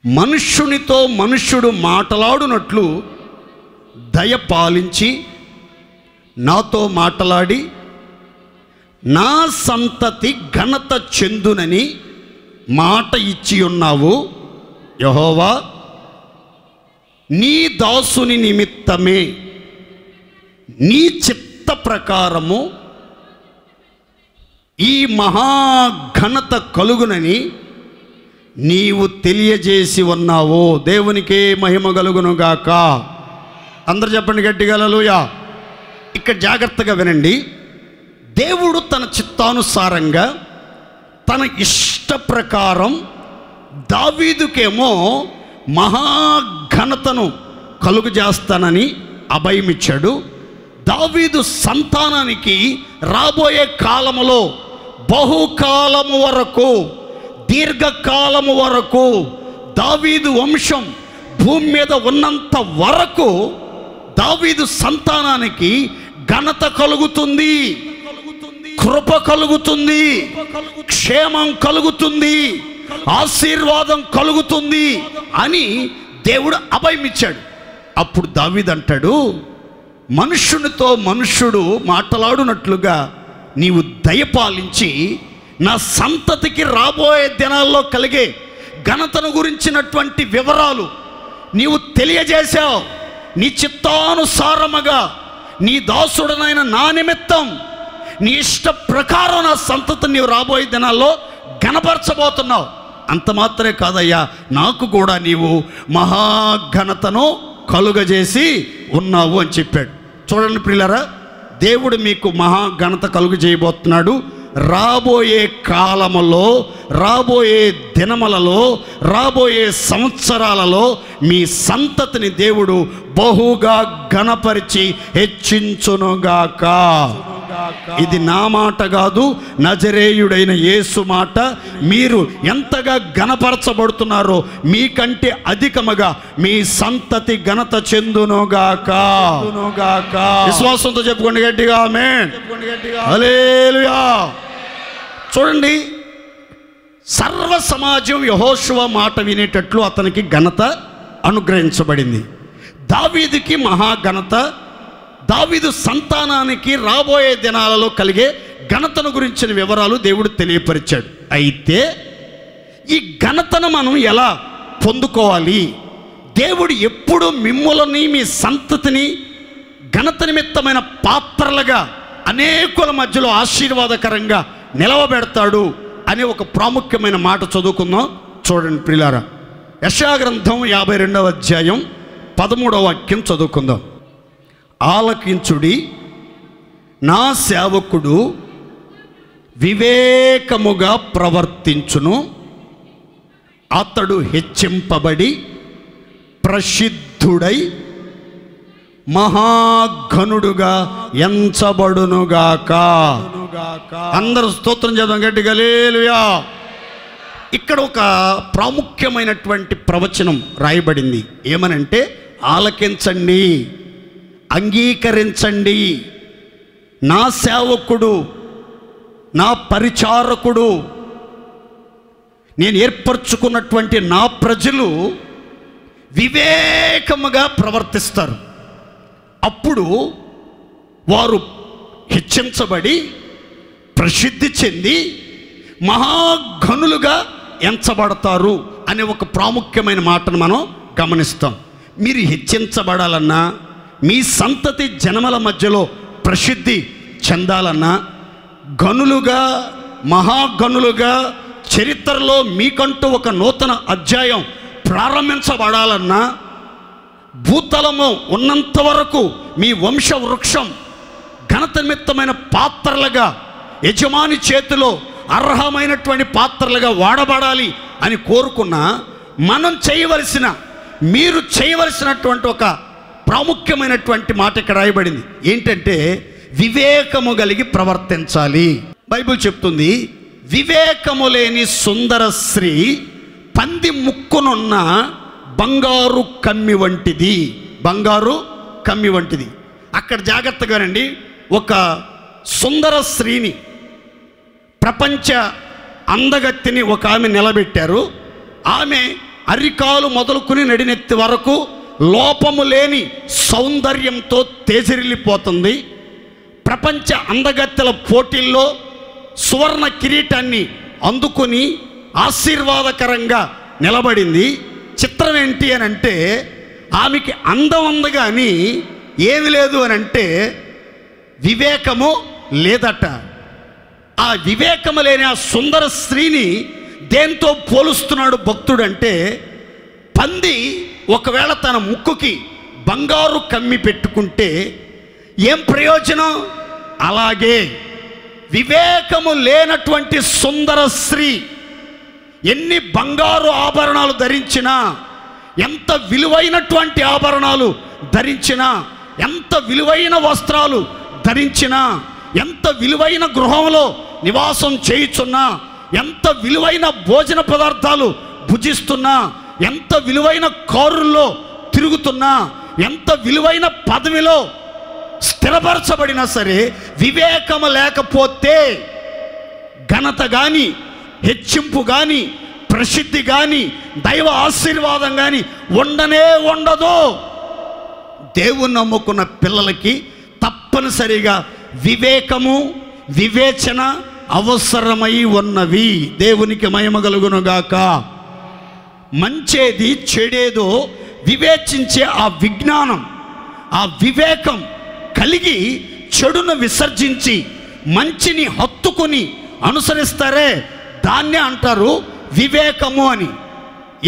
మనుష్యునితో మనుష్యుడు మాటలాడునట్లు దయ పాలించి నాతో మాటలాడి నా సంతతి ఘనత చెందునని మాట ఇచ్చి ఉన్నావు. యెహోవా, నీ దాసుని నిమిత్తమే నీ చిత్త ప్రకారము ఈ మహాఘనత కలుగునని నీవు తెలియజేసి ఉన్నావు. దేవునికే మహిమ కలుగునుగాక. అందరూ చెప్పండి గట్టిగా హల్లెలూయా. ఇక్కడ జాగ్రత్తగా వినండి. దేవుడు తన చిత్తానుసారంగా తన ఇష్ట ప్రకారం దావీదుకేమో మహాఘనతను కలుగు చేస్తానని అభయమిచ్చాడు. దావీదు సంతానానికి రాబోయే కాలములో బహుకాలము వరకు, దీర్ఘకాలము వరకు, దావీదు వంశం భూమి మీద ఉన్నంత వరకు దావీదు సంతానానికి ఘనత కలుగుతుంది, కృప కలుగుతుంది, క్షేమం కలుగుతుంది, ఆశీర్వాదం కలుగుతుంది అని దేవుడు అభయమిచ్చాడు. అప్పుడు దావీదు అంటాడు, మనుష్యునితో మనుష్యుడు మాట్లాడునట్లుగా నీవు దయపాలించి నా సంతతికి రాబోయే దినాల్లో కలిగే ఘనతను గురించినటువంటి వివరాలు నీవు తెలియజేశావు. నీ చిత్తానుసారముగా నీ దాసుడనైన నా నిమిత్తం నీ ఇష్ట ప్రకారం నా సంతతిని నీవు రాబోయే దినాల్లో ఘనపరచబోతున్నావు అంత మాత్రమే కాదయ్యా, నాకు కూడా నీవు మహాఘనతను కలుగజేసి ఉన్నావు అని చెప్పాడు. చూడండి ప్రియులారా, దేవుడు మీకు మహాఘనత కలుగజేయబోతున్నాడు. రాబోయే కాలములో, రాబోయే దినములలో, రాబోయే సంవత్సరాలలో మీ సంతతిని దేవుడు బహుగా ఘనపరిచి హెచ్చించునుగాక. ఇది నా మాట కాదు, నజరేయుడైన యేసు మాట. మీరు ఎంతగా ఘనపరచబడుతున్నారో మీకంటే అధికముగా మీ సంతతి ఘనత చెందునుగాక. విశ్వాసంతో చెప్పుకోండి గట్టిగా ఆమేన్. హల్లెలూయా. చూడండి, సర్వ సమాజం యెహోషువ మాట వినేటట్లు అతనికి ఘనత అనుగ్రహించబడింది. దావీదుకి మహాఘనత, దావీదు సంతానానికి రాబోయే దినాలలో కలిగే ఘనతను గురించిన వివరాలు దేవుడు తెలియపరిచాడు. అయితే ఈ ఘనతను మనం ఎలా పొందుకోవాలి? దేవుడు ఎప్పుడు మిమ్ములని మీ సంతతిని ఘనత నిమిత్తమైన పాత్రలుగా అనేకుల మధ్యలో ఆశీర్వాదకరంగా నిలవబెడతాడు అనే ఒక ప్రాముఖ్యమైన మాట చదువుకుందాం. చూడండి ప్రియులారా, యెషయా గ్రంథం 52వ అధ్యాయం 13వ వాక్యం చదువుకుందాం. ఆలకించుడి, నా సేవకుడు వివేకముగా ప్రవర్తించును, అతడు హెచ్చింపబడి ప్రసిద్ధుడై మహాఘనుడుగా ఎంచబడునుగాక. అందరూ స్తోత్రం చేద్దాం గట్టిగా హల్లెలూయా. ఇక్కడ ఒక ప్రాముఖ్యమైనటువంటి ప్రవచనం రాయబడింది. ఏమనంటే, ఆలకించండి, అంగీకరించండి, నా సేవకుడు, నా పరిచారకుడు, నేను ఏర్పరచుకున్నటువంటి నా ప్రజలు వివేకముగా ప్రవర్తిస్తారు. అప్పుడు వారు హెచ్చించబడి ప్రసిద్ధి చెంది మహాఘనులుగా ఎంచబడతారు అనే ఒక ప్రాముఖ్యమైన మాటను మనం గమనిస్తాం. మీరు హెచ్చించబడాలన్నా, మీ సంతతి జనముల మధ్యలో ప్రసిద్ధి చెందాలన్నా, గనులుగా, మహాగనులుగా చరిత్రలో మీకంటూ ఒక నూతన అధ్యాయం ప్రారంభించబడాలన్నా, భూతలము ఉన్నంత వరకు మీ వంశ వృక్షం ఘనత నిమిత్తమైన పాత్రలుగా యజమాని చేతిలో అర్హమైనటువంటి పాత్రలుగా వాడబడాలి అని కోరుకున్న మనం చేయవలసిన, మీరు చేయవలసినటువంటి ఒక ప్రాముఖ్యమైనటువంటి మాట ఇక్కడ రాయబడింది. ఏంటంటే, వివేకము కలిగి ప్రవర్తించాలి. బైబిల్ చెప్తుంది, వివేకము లేని సుందర స్త్రీ పంది ముక్కునున్న బంగారు కమ్మి వంటిది. బంగారు కమ్మి వంటిది. అక్కడ జాగ్రత్తగా రండి. ఒక సుందర స్త్రీని, ప్రపంచ అందగత్తిని ఒక ఆమె నిలబెట్టారు. ఆమె అరికాలు మొదలుకుని నడినెత్తి వరకు లోపము లేని సౌందర్యంతో తేజరిల్లిపోతుంది. ప్రపంచ అందగత్తెల పోటీల్లో సువర్ణ కిరీటాన్ని అందుకుని ఆశీర్వాదకరంగా నిలబడింది. చిత్రం ఏంటి అని అంటే, ఆమెకి అందం ఉంది కానీ ఏమి లేదు అని అంటే వివేకము లేదట. ఆ వివేకము లేని ఆ సుందర స్త్రీని దేంతో పోలుస్తున్నాడు భక్తుడు అంటే, పంది ఒకవేళ తన ముక్కుకి బంగారు కమ్మి పెట్టుకుంటే ఏం ప్రయోజనం? అలాగే వివేకము లేనటువంటి సుందర స్త్రీ ఎన్ని బంగారు ఆభరణాలు ధరించినా, ఎంత విలువైనటువంటి ఆభరణాలు ధరించినా, ఎంత విలువైన వస్త్రాలు ధరించినా, ఎంత విలువైన గృహంలో నివాసం చేయుచున్నా, ఎంత విలువైన భోజన పదార్థాలు భుజిస్తున్నా, ఎంత విలువైన కారుల్లో తిరుగుతున్నా, ఎంత విలువైన పదవిలో స్థిరపరచబడినా సరే, వివేకము లేకపోతే ఘనత కానీ, హెచ్చింపు కానీ, ప్రసిద్ధి కానీ, దైవ ఆశీర్వాదం కానీ ఉండనే ఉండదు. దేవుని నమ్ముకున్న పిల్లలకి తప్పనిసరిగా వివేకము, వివేచన అవసరమై ఉన్నవి. దేవునికి మహిమ కలుగునుగాక. మంచేది చెడేదో వివేచించే ఆ విజ్ఞానం, ఆ వివేకం కలిగి చెడును విసర్జించి మంచిని హత్తుకుని అనుసరిస్తారే, దాన్నే అంటారు వివేకము అని.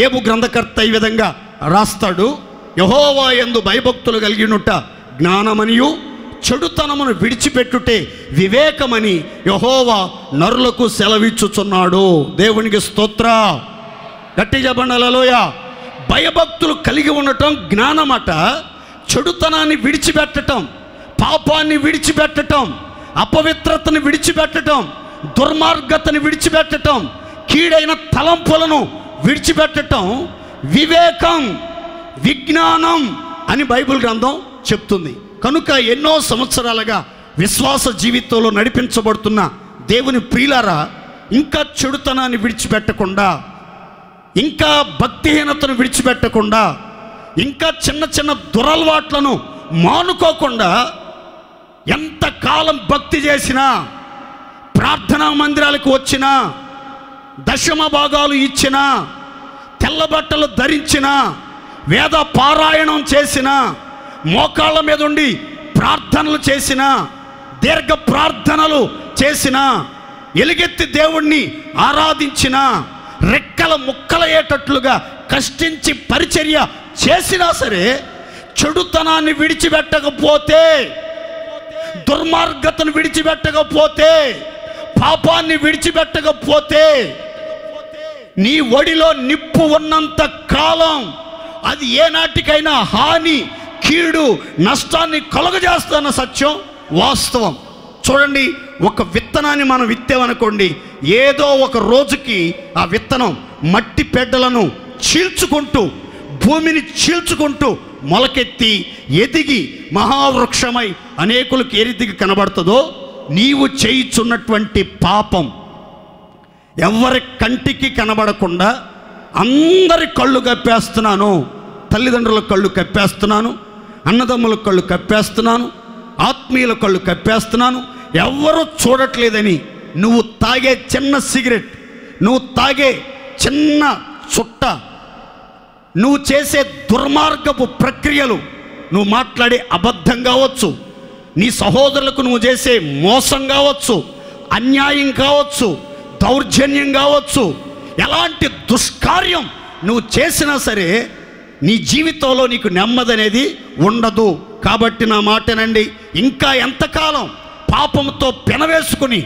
ఏబు గ్రంథకర్త ఈ విధంగా రాస్తాడు, యెహోవా యందు భయభక్తులు కలిగినుట జ్ఞానమనియు, చెడుతనమును విడిచిపెట్టుటే వివేకమని యెహోవా నరులకు సెలవిచ్చుచున్నాడు. దేవునికి స్తోత్ర. గట్టి చెప్పండి హల్లెలూయా. భయభక్తులు కలిగి ఉండటం జ్ఞానమట. చెడుతనాన్ని విడిచిపెట్టటం, పాపాన్ని విడిచిపెట్టటం, అపవిత్రతను విడిచిపెట్టటం, దుర్మార్గతను విడిచిపెట్టటం, కీడైన తలంపులను విడిచిపెట్టటం వివేకం, విజ్ఞానం అని బైబిల్ గ్రంథం చెప్తుంది. కనుక ఎన్నో సంవత్సరాలుగా విశ్వాస జీవితంలో నడిపించబడుతున్న దేవుని ప్రియులారా, ఇంకా చెడుతనాన్ని విడిచిపెట్టకుండా, ఇంకా భక్తిహీనతను విడిచిపెట్టకుండా, ఇంకా చిన్న చిన్న దురలవాట్లను మానుకోకుండా, ఎంతకాలం భక్తి చేసినా, ప్రార్థనా మందిరాలకు వచ్చినా, దశమ భాగాలు ఇచ్చినా, తెల్ల బట్టలు ధరించినా, వేద పారాయణం చేసినా, మోకాళ్ళ మీద ఉండి ప్రార్థనలు చేసినా, దీర్ఘ ప్రార్థనలు చేసినా, ఎలుగెత్తి దేవుణ్ణి ఆరాధించినా, రెక్కల ముక్కలయ్యేటట్లుగా కష్టించి పరిచర్య చేసినా సరే, చెడుతనాన్ని విడిచిపెట్టకపోతే, దుర్మార్గతను విడిచిపెట్టకపోతే, పాపాన్ని విడిచిపెట్టకపోతే, నీ ఒడిలో నిప్పు ఉన్నంత కాలం అది ఏనాటికైనా హాని, కీడు, నష్టాన్ని కలుగజేస్తున్న సత్యం, వాస్తవం. చూడండి, ఒక విత్తనాన్ని మనం విత్తామనుకోండి, ఏదో ఒక రోజుకి ఆ విత్తనం మట్టి పెడ్డలను చీల్చుకుంటూ, భూమిని చీల్చుకుంటూ మొలకెత్తి ఎదిగి మహావృక్షమై అనేకులకు ఏ రీతిగా కనబడుతుందో, నీవు చేయుచున్నటువంటి పాపం ఎవరి కంటికి కనబడకుండా అందరి కళ్ళు కప్పేస్తున్నాను. తల్లిదండ్రుల కళ్ళు కప్పేస్తున్నాను, అన్నదమ్ముల కళ్ళు కప్పేస్తున్నాను, ఆత్మీయుల కళ్ళు కప్పేస్తున్నాను, ఎవరు చూడట్లేదని నువ్వు తాగే చిన్న సిగరెట్, నువ్వు తాగే చిన్న చుట్ట, నువ్వు చేసే దుర్మార్గపు ప్రక్రియలు, నువ్వు మాట్లాడే అబద్ధం కావచ్చు, నీ సహోదరులకు నువ్వు చేసే మోసం కావచ్చు, అన్యాయం కావచ్చు, దౌర్జన్యం కావచ్చు, ఎలాంటి దుష్కార్యం నువ్వు చేసినా సరే నీ జీవితంలో నీకు నెమ్మది అనేది ఉండదు. కాబట్టి నా మాటనండి, ఇంకా ఎంతకాలం పాపంతో పెనవేసుకుని,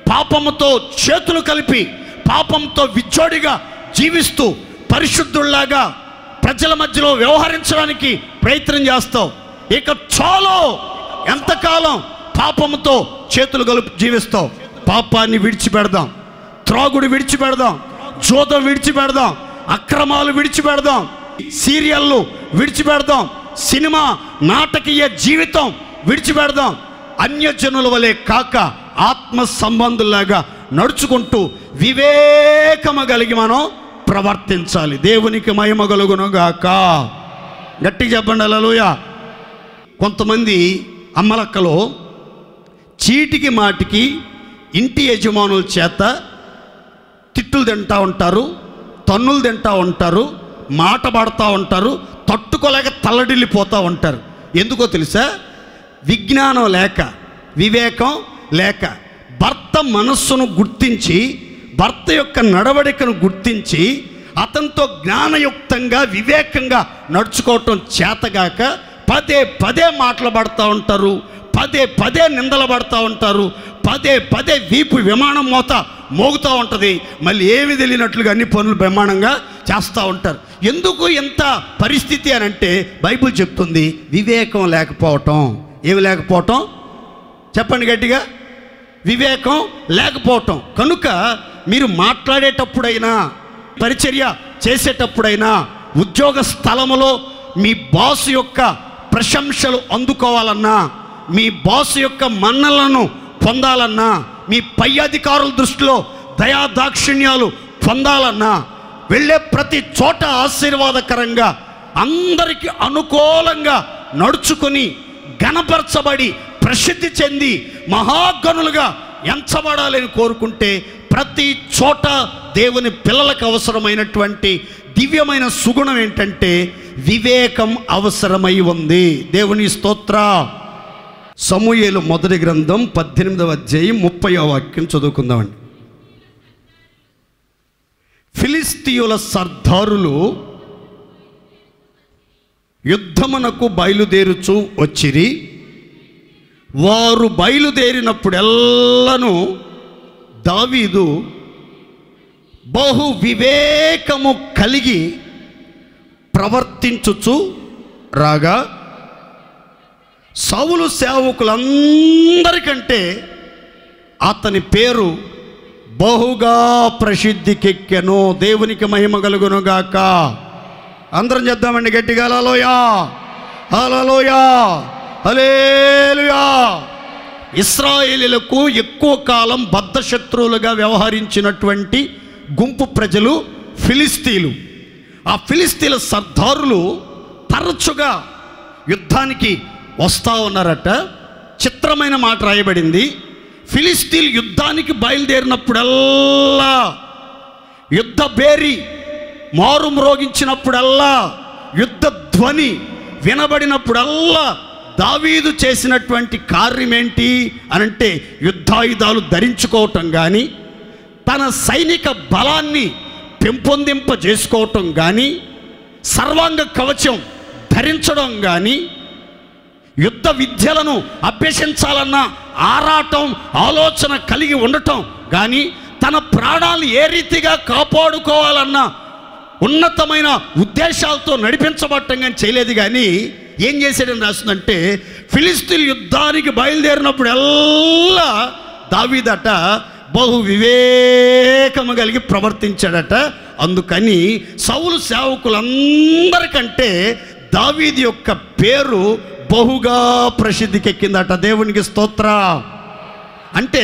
పాపంతో చేతులు కలిపి, పాపంతో విచ్చోడిగా జీవిస్తూ పరిశుద్ధుల్లాగా ప్రజల మధ్యలో వ్యవహరించడానికి ప్రయత్నం చేస్తావు? ఇక చాలు. ఎంతకాలం పాపంతో చేతులు కలిపి జీవిస్తావు? పాపాన్ని విడిచిపెడదాం, త్రాగుడు విడిచిపెడదాం, జోదం విడిచిపెడదాం, అక్రమాలు విడిచిపెడదాం, సీరియళ్ళు విడిచిపెడదాం, సినిమా నాటకీయ జీవితం విడిచిపెడదాం. అన్యజనుల వలె కాక ఆత్మ సంబంధులాగా నడుచుకుంటూ వివేకము కలిగి మనం ప్రవర్తించాలి. దేవునికి మహిమ కలుగునుగాక. గట్టిగా చెప్పండి హల్లెలూయా. కొంతమంది అమ్మలక్కలో చీటికి మాటికి ఇంటి యజమానుల చేత తిట్టులు తింటూ ఉంటారు, తన్నులు తింటూ ఉంటారు, మాట పడుతూ ఉంటారు, తట్టుకోలేక తల్లడిల్లిపోతూ ఉంటారు. ఎందుకో తెలుసా? విజ్ఞానం లేక, వివేకం లేక. భర్త మనస్సును గుర్తించి, భర్త యొక్క నడవడికను గుర్తించి, అతనితో జ్ఞానయుక్తంగా వివేకంగా నడుచుకోవటం చేతగాక పదే పదే మాటలు పడుతూ ఉంటారు, పదే పదే నిందలు పడుతూ ఉంటారు, పదే పదే వీపు విమానం మోత మోగుతూ ఉంటుంది. మళ్ళీ ఏమి తెలియనట్లుగా అన్ని పనులు బ్రహ్మాండంగా చేస్తూ ఉంటారు. ఎందుకు ఎంత పరిస్థితి అని అంటే బైబిల్ చెప్తుంది, వివేకం లేకపోవటం. ఏమి లేకపోవటం? చెప్పండి గట్టిగా. వివేకం లేకపోవటం. కనుక మీరు మాట్లాడేటప్పుడైనా, పరిచర్య చేసేటప్పుడైనా, ఉద్యోగ స్థలములో మీ బాస్ యొక్క ప్రశంసలు అందుకోవాలన్నా, మీ బాస్ యొక్క మన్నలను పొందాలన్నా, మీ పై అధికారుల దృష్టిలో దయాదాక్షిణ్యాలు పొందాలన్నా, వెళ్ళే ప్రతి చోట ఆశీర్వాదకరంగా అందరికీ అనుకూలంగా నడుచుకొని ఘనపరచబడి ప్రసిద్ధి చెంది మహాగణులుగా ఎంచబడాలని కోరుకుంటే ప్రతి చోట దేవుని పిల్లలకు అవసరమైనటువంటి దివ్యమైన సుగుణం ఏంటంటే వివేకం అవసరమై ఉంది. దేవుని స్తోత్ర. సమూయేలు మొదటి గ్రంథం 18వ అధ్యాయం 30వ వాక్యం చదువుకుందామండి. ఫిలిస్తీయుల సర్దారులు యుద్ధమునకు బయలుదేరుచూ వచ్చిరి. వారు బయలుదేరినప్పుడెల్లను దావీదు బహు వివేకము కలిగి ప్రవర్తించుచు రాగా సౌలు సేవకులందరికంటే అతని పేరు బహుగా ప్రసిద్ధికెక్కెను. దేవునికి మహిమ కలుగునుగాక. అందరం చేద్దామండి గట్టిగా హల్లెలూయా, హల్లెలూయా, హల్లెలూయా. ఇశ్రాయేలీయులకు ఎక్కువ కాలం బద్ధశత్రువులుగా వ్యవహరించినటువంటి గుంపు ప్రజలు ఫిలిస్తీయులు. ఆ ఫిలిస్తీయుల సర్దారులు తరచుగా యుద్ధానికి వస్తూ ఉన్నారట. చిత్రమైన మాట రాయబడింది. ఫిలిస్తీయులు యుద్ధానికి బయలుదేరినప్పుడల్లా, యుద్ధ బేరి మారు మ్రోగించినప్పుడల్లా, యుద్ధ ధ్వని వినబడినప్పుడల్లా దావీదు చేసినటువంటి కార్యం ఏంటి అనంటే యుద్ధాయుధాలు ధరించుకోవటం కానీ, తన సైనిక బలాన్ని పెంపొందింపజేసుకోవటం కానీ, సర్వాంగ కవచం ధరించడం కానీ, యుద్ధ విద్యలను అభ్యసించాలన్న ఆరాటం ఆలోచన కలిగి ఉండటం కానీ, తన ప్రాణాలు ఏ రీతిగా కాపాడుకోవాలన్న ఉన్నతమైన ఉద్దేశాలతో నడిపించబట్టం కానీ చేయలేదు. కానీ ఏం చేశాడని రాస్తుందంటే, ఫిలిస్తీయులు యుద్ధానికి బయలుదేరినప్పుడు ఎల్లా దావీదట బహు వివేకము కలిగి ప్రవర్తించాడట. అందుకని సౌలు సేవకులందరికంటే దావీదు యొక్క పేరు బహుగా ప్రసిద్ధికెక్కిందట. దేవునికి స్తోత్ర. అంటే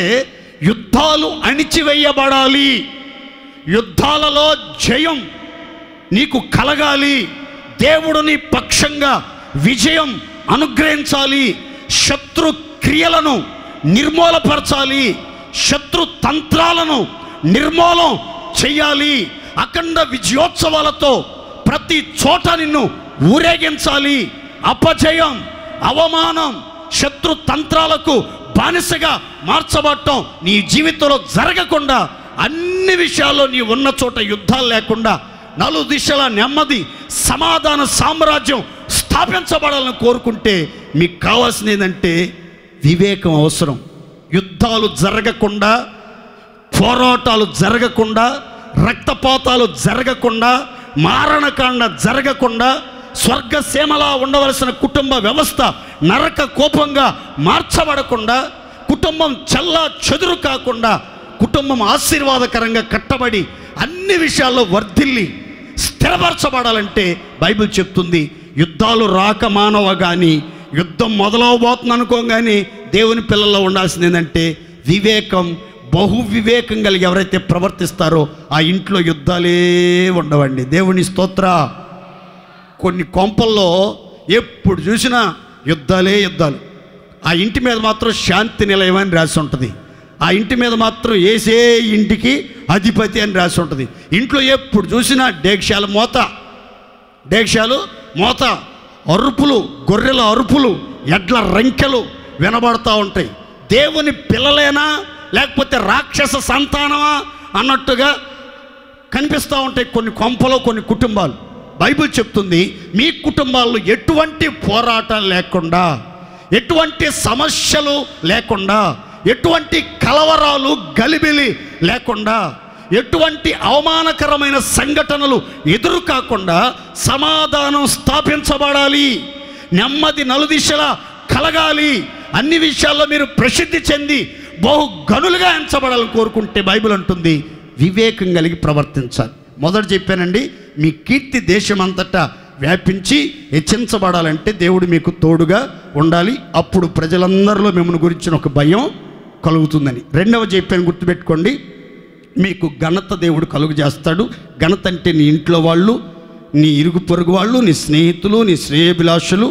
యుద్ధాలు అణిచివేయబడాలి, యుద్ధాలలో జయం నీకు కలగాలి, దేవుడు నీ పక్షంగా విజయం అనుగ్రహించాలి, శత్రు క్రియలను నిర్మూలపరచాలి, శత్రు తంత్రాలను నిర్మూలం చెయ్యాలి, అఖండ విజయోత్సవాలతో ప్రతి చోట నిన్ను ఊరేగించాలి. అపజయం, అవమానం, శత్రు తంత్రాలకు బానిసగా మార్చబడటం నీ జీవితంలో జరగకుండా, అన్ని విషయాల్లో నీ ఉన్న చోట యుద్ధాలు లేకుండా నలు దిశల నెమ్మది సమాధాన సామ్రాజ్యం స్థాపించబడాలని కోరుకుంటే మీకు కావాల్సింది ఏంటంటే వివేకం అవసరం. యుద్ధాలు జరగకుండా, పోరాటాలు జరగకుండా, రక్తపాతాలు జరగకుండా, మారణకాండ జరగకుండా, స్వర్గసీమలా ఉండవలసిన కుటుంబ వ్యవస్థ నరక కోపంగా మార్చబడకుండా, కుటుంబం చల్లా చెదురు కాకుండా, కుటుంబం ఆశీర్వాదకరంగా కట్టబడి అన్ని విషయాల్లో వర్ధిల్లి స్థిరపరచబడాలంటే బైబిల్ చెప్తుంది యుద్ధాలు రాక మానవ కానీ, యుద్ధం మొదలవబోతుంది అనుకోగానే దేవుని పిల్లల్లో ఉండాల్సింది ఏంటంటే వివేకం. బహు వివేకం కలిగి ఎవరైతే ప్రవర్తిస్తారో ఆ ఇంట్లో యుద్ధాలే ఉండవండి. దేవుని స్తోత్ర. కొన్ని కొంపల్లో ఎప్పుడు చూసినా యుద్ధాలే యుద్ధాలు. ఆ ఇంటి మీద మాత్రం శాంతి నిలయం అని రాసి ఉంటుంది. ఆ ఇంటి మీద మాత్రం ఏసే ఇంటికి అధిపతి అని రాసి ఉంటుంది. ఇంట్లో ఎప్పుడు చూసినా డేక్షాలు మోత, అరుపులు, గొర్రెల అరుపులు, ఎడ్ల రంకెలు వినబడతా ఉంటాయి. దేవుని పిల్లలేనా లేకపోతే రాక్షస సంతానమా అన్నట్టుగా కనిపిస్తూ ఉంటాయి కొన్ని కొంపలో కొన్ని కుటుంబాలు. బైబిల్ చెప్తుంది మీ కుటుంబాల్లో ఎటువంటి పోరాటాలు లేకుండా, ఎటువంటి సమస్యలు లేకుండా, ఎటువంటి కలవరాలు గలిబిలి లేకుండా, ఎటువంటి అవమానకరమైన సంఘటనలు ఎదురు కాకుండా సమాధానం స్థాపించబడాలి, నెమ్మది నలుదిశలా కలగాలి, అన్ని విషయాల్లో మీరు ప్రసిద్ధి చెంది బహు గనులుగా ఎంచబడాలని కోరుకుంటే బైబిల్ అంటుంది వివేకం కలిగి ప్రవర్తించాలి. మొదట చెప్పానండి, మీ కీర్తి దేశమంతటా వ్యాపించి హెచ్చించబడాలంటే దేవుడు మీకు తోడుగా ఉండాలి. అప్పుడు ప్రజలందరిలో మిమ్మల్ని గురించిన ఒక భయం కలుగుతుందని. రెండవ చెప్పాను, గుర్తుపెట్టుకోండి, మీకు ఘనత దేవుడు కలుగు చేస్తాడు. ఘనత అంటే నీ ఇంట్లో వాళ్ళు, నీ ఇరుగు పొరుగు వాళ్ళు, నీ స్నేహితులు, నీ శ్రేయభిలాషులు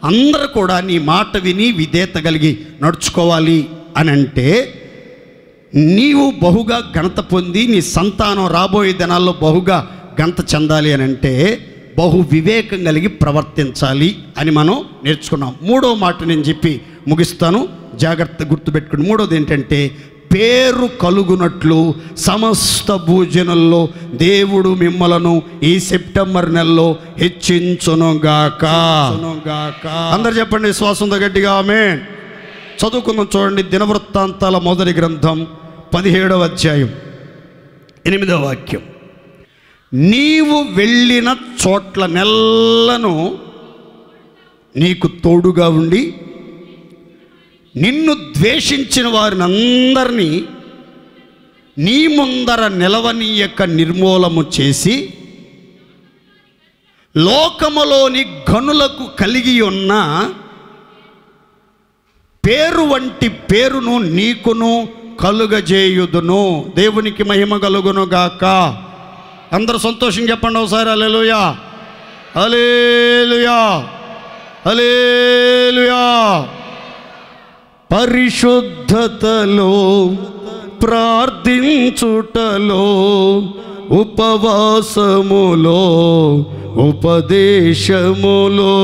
అందరూ కూడా నీ మాట విని విధేయత కలిగి నడుచుకోవాలి అని అంటే నీవు బహుగా ఘనత పొంది నీ సంతానం రాబోయే దినాల్లో బహుగా ఘనత చెందాలి అని అంటే బహు వివేకం కలిగి ప్రవర్తించాలి అని మనం నేర్చుకున్నాం. మూడో మాట నేను చెప్పి ముగిస్తాను, జాగ్రత్త గుర్తుపెట్టుకుని. మూడోది ఏంటంటే పేరు కలుగునట్లు సమస్త భూజనుల్లో దేవుడు మిమ్మలను ఈ సెప్టెంబర్ నెలలో హెచ్చించునుగాక. అందరు చెప్పండి విశ్వాసంతో గట్టిగా ఆమేన్. చదువుకుందాం. చూడండి, దినవృత్తాంతాల మొదటి గ్రంథం 17వ అధ్యాయం 8వ వాక్యం. నీవు వెళ్ళిన చోట్ల నెల్లను నీకు తోడుగా ఉండి నిన్ను ద్వేషించిన వారిని అందరినీ నీ ముందర నిలవనీయక నిర్మూలము చేసి లోకములోని గనులకు కలిగి ఉన్న పేరు వంటి పేరును నీకును కలుగజేయుదును. దేవునికి మహిమ కలుగును గాక. అందరూ సంతోషం చెప్పండి ఒకసారి. హల్లెలూయా, హల్లెలూయా, హల్లెలూయా. పరిశుద్ధతలో ప్రార్థించుటలో ఉపవాసములో ఉపదేశములో,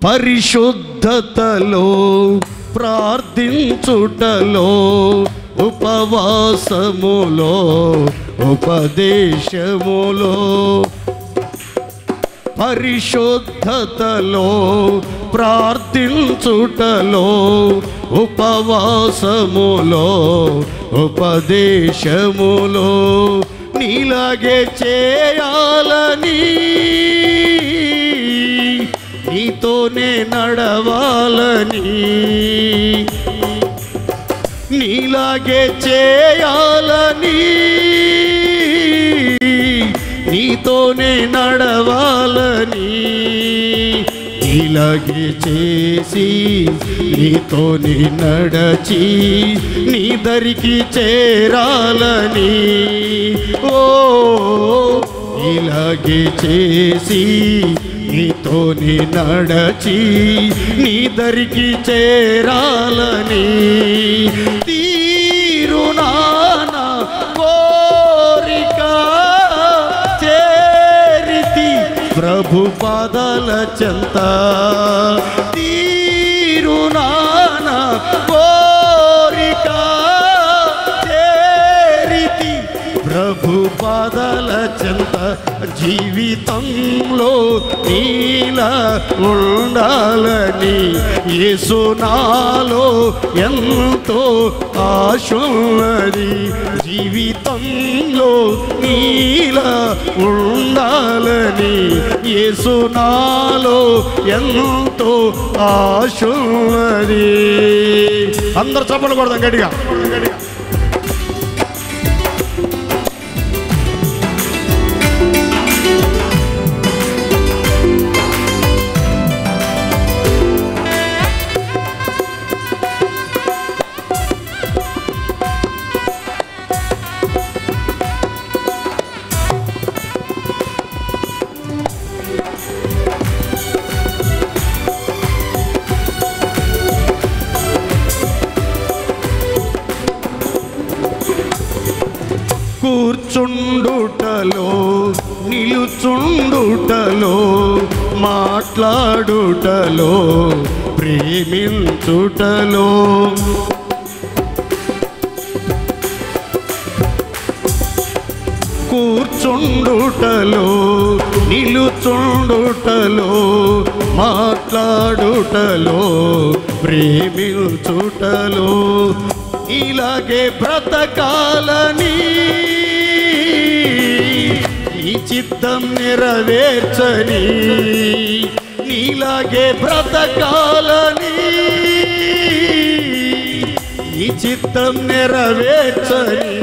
పరిశుద్ధతలో ప్రార్థించుటలో ఉపవాసములో ఉపదేశములో, పరిశుద్ధతలో ప్రార్థించుటలో ఉపవాసములో ఉపదేశములో నీలాగే చేయాలని, నీతోనే నడవాలని, నీలాగే చేయాలని, నీతోనే నడవాలని, నీలాగే చేసి నీతోనే నడచి నీ దరికి చేరాలని. ఓ నీలాగే చేసి నీతోనే నడచి నీ దరికి చేరాలని తీరునానా కోరిక చేరితి ప్రభు పాదాల చెంత. తీరునానా కోరిక చేరితి ప్రభు పాదాల చెంత. జీవితంలో నీలా ఉండాలని యేసు నాలో ఎంతో ఆశున్నది. జీవితంలో నీలా ఉండాలని యేసు నాలో ఎంతో ఆశున్నది. అందరు చప్పట్లు కొడదాం గట్టిగా. కూర్చుండుటలో నిలుచుండుటలో మాట్లాడుటలో ప్రేమించుటలో, కూర్చుండుటలో నిలుచుండుటలో మాట్లాడుటలో ప్రేమించుటలో ఇలాగే బ్రతకాలని నీ చిత్తం నెరవేర్చని. నీలాగే బ్రతకాలని నీ చిత్తం నెరవేర్చని.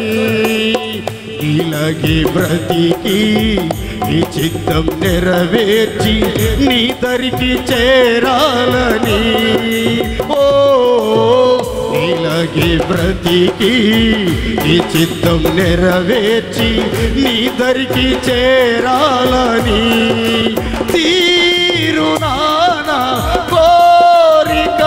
నీలాగే బ్రతికి నీ చిత్తం నెరవేర్చి నీ దరికి చేరాలని. ఓ నీలాగే బ్రతికి నీ చిత్తం నెరవేర్చి నీ దరికి చేరాలని తీరునానా కోరిక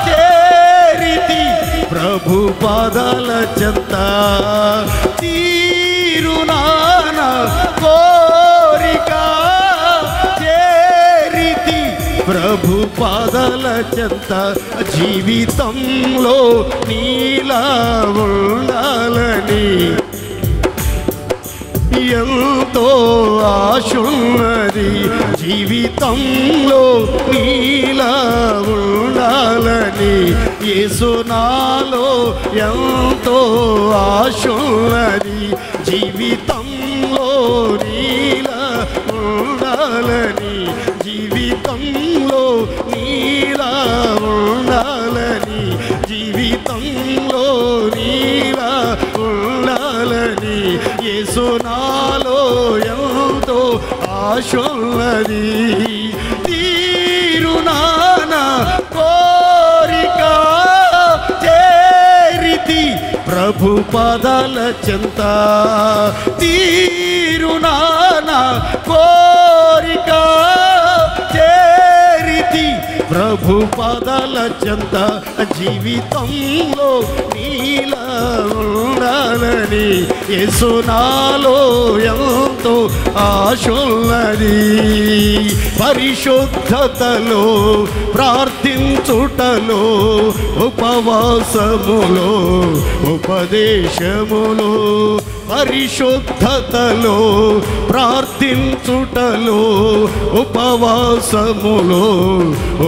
చేరితి ప్రభు పాదాల చెంత. తీరునానా కోరిక చేరితి ప్రభు పాదాల చెంత జీవితంలో నీలా ఉండాలని ఎంతో ఆశున్నది. జీవితంలో నీలా ఉండాలని యేసు నాలో ఎంతో ఆశున్నది. జీవితంలో నీలా ఉండాలని జీవితంలో నీలా ఉండాలని జీవితంలో నీలా ఉండాలని యేసు నాలో ఎంతో ఆశున్నది. తీరునానా కోరిక చేరితి ప్రభు పాదాల చెంత. తీరునానా కోరిక చేరితి ప్రభు పాదాల చెంత. జీవితంలో నీలా ఉండాలని యేసు నాలో ఎంతో ఆశున్నది. పరిశుద్ధతలో ప్రార్థించుటలో ఉపవాసములో ఉపదేశములో పరిశుద్ధతలో ప్రార్థించుటలో ఉపవాసములో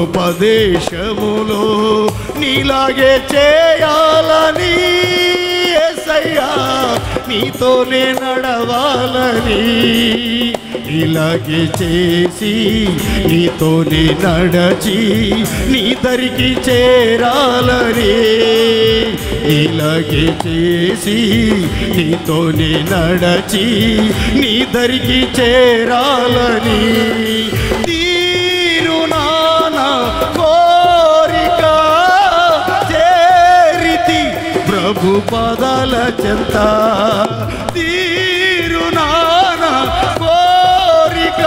ఉపదేశములో నీలాగే చేయాలని యేసయ్యా నీతోనే నడవాలని ఇలాగే చేసి నీతోనే నడచి నీ దరికి చేరాలని ఇలాగే చేసి నీతోనే నడచి నీ దరికి చేరాలని తీరునానా కోరిక చేరితి ప్రభు పాదాల చెంత. తీరునానా కోరిక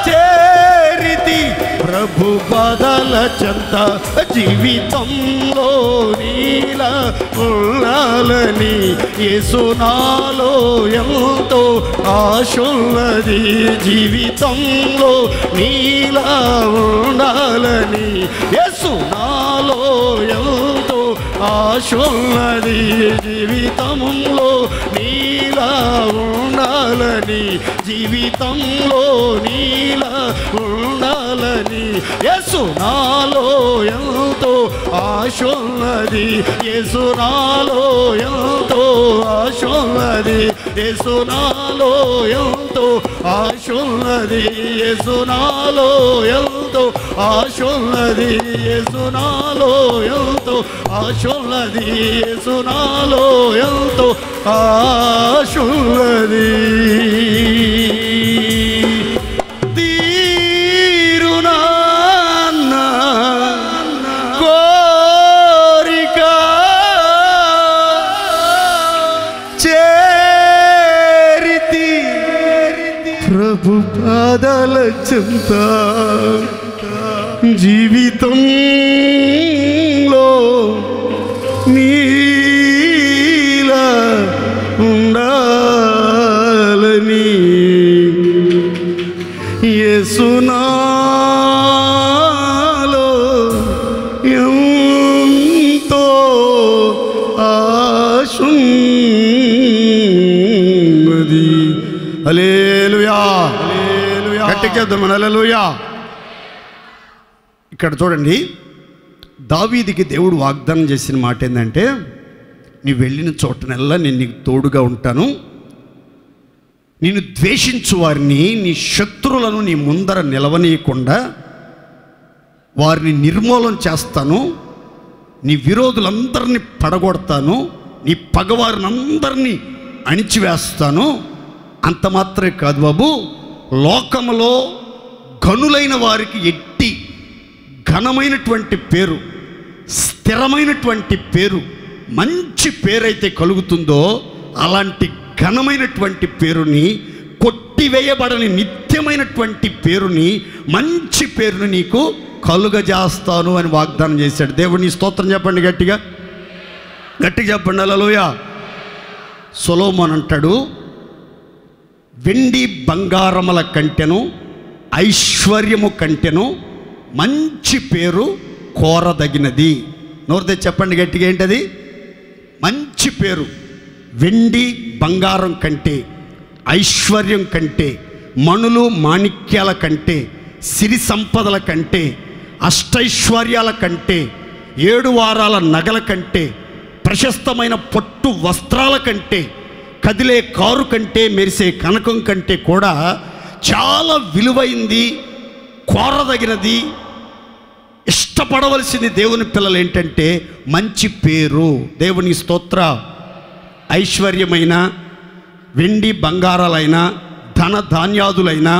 చేరితి ప్రభు పాదాల చెంత. జీవితంలో నీలా ఉండాలని యేసు నాలో ఎంతో ఆశున్నది. జీవితంలో నీలా ఉండాలని యేసు నాలో ఎంతో ఆశున్నది. జీవితంలో నీలా ఉండాలని జీవితంలో నీలా ఉండాలని యేసు నాలో ఎంతో ఆశున్నది. యేసు నాలో ఎంతో ఆశున్నది. యేసు నాలో ఎంతో ఆశున్నది. యేసు నాలో ఎంతో ఆశున్నది. యేసు నాలో ఎంతో ఆశున్నది. యేసు నాలో ఎంతో ఆశున్నది. తీరునానా కోరిక చేరితి ప్రభు పాదాల చెంత. జీవితంలో నీలా ఉండాలని యేసు నాలో ఎంతో ఆశున్నది. హల్లెలూయా. గట్టిగా చెప్దాం హల్లెలూయా. ఇక్కడ చూడండి, దావీదుకి దేవుడు వాగ్దానం చేసిన మాట ఏంటంటే, నీవు వెళ్ళిన చోటనల్లా నేను నీకు తోడుగా ఉంటాను, నిన్ను ద్వేషించు వారిని నీ శత్రువులను నీ ముందర నిలవనీయకుండా వారిని నిర్మూలన చేస్తాను, నీ విరోధులందరినీ పడగొడతాను, నీ పగవారినందరినీ అణిచివేస్తాను. అంత మాత్రమే కాదు బాబు, లోకములో ఘనులైన వారికి ఎట్టి ఘనమైనటువంటి పేరు, స్థిరమైనటువంటి పేరు, మంచి పేరైతే కలుగుతుందో అలాంటి ఘనమైనటువంటి పేరుని, కొట్టివేయబడని నిత్యమైనటువంటి పేరుని, మంచి పేరుని నీకు కలుగజేస్తాను అని వాగ్దానం చేశాడు. దేవుని స్తోత్రం చెప్పండి, గట్టిగా గట్టిగా చెప్పండి హల్లెలూయా. సొలొమోను అంటాడు, వెండి బంగారముల కంటెను, ఐశ్వర్యము కంటెను, మంచి పేరు కోరదగినది. నోరు తెచ్చి చెప్పండి గట్టిగా, ఏంటది? మంచి పేరు. వెండి బంగారం కంటే, ఐశ్వర్యం కంటే, మణులు మాణిక్యాల కంటే, సిరి సంపదల కంటే, అష్టైశ్వర్యాల కంటే, 7 వారాల నగల కంటే, ప్రశస్తమైన పట్టు వస్త్రాల కంటే, కదిలే కారు కంటే, మెరిసే కనకం కంటే కూడా చాలా విలువైంది, కోరదగినది, ఇష్టపడవలసింది దేవుని పిల్లలు ఏంటంటే మంచి పేరు. దేవుని స్తోత్ర. ఐశ్వర్యమైన, వెండి బంగారాలైనా, ధన ధాన్యాదులైనా,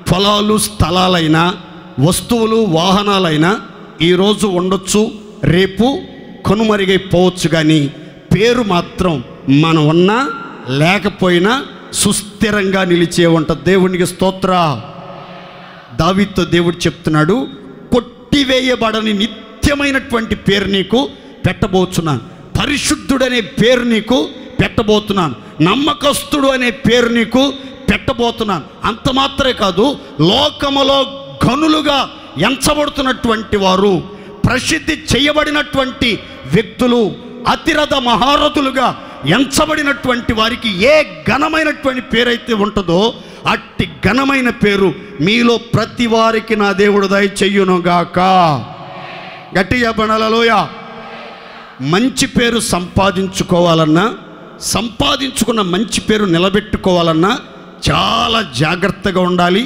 పొలాలు స్థలాలైనా, వస్తువులు వాహనాలైనా ఈరోజు ఉండొచ్చు, రేపు కనుమరుగైపోవచ్చు, కానీ పేరు మాత్రం మనం ఉన్నా లేకపోయినా సుస్థిరంగా నిలిచే ఉంటుంది. దేవునికి స్తోత్ర. దావీదుతో దేవుడు చెప్తున్నాడు, కొట్టివేయబడని నిత్యమైనటువంటి పేరు నీకు పెట్టబోతున్నాను, పరిశుద్ధుడనే పేరు నీకు పెట్టబోతున్నాను, నమ్మకస్తుడు అనే పేరు నీకు పెట్టబోతున్నాను. అంత మాత్రమే కాదు, లోకములో గనులుగా ఎంచబడుతున్నటువంటి వారు, ప్రసిద్ధి చేయబడినటువంటి వ్యక్తులు, అతిరథ మహారథులుగా ఎంచబడినటువంటి వారికి ఏ ఘనమైనటువంటి పేరైతే ఉంటుందో అట్టి ఘనమైన పేరు మీలో ప్రతి వారికి నా దేవుడు దయచెయ్యునుగాక. గట్టిగా హల్లెలూయ. మంచి పేరు సంపాదించుకోవాలన్నా, సంపాదించుకున్న మంచి పేరు నిలబెట్టుకోవాలన్నా చాలా జాగ్రత్తగా ఉండాలి,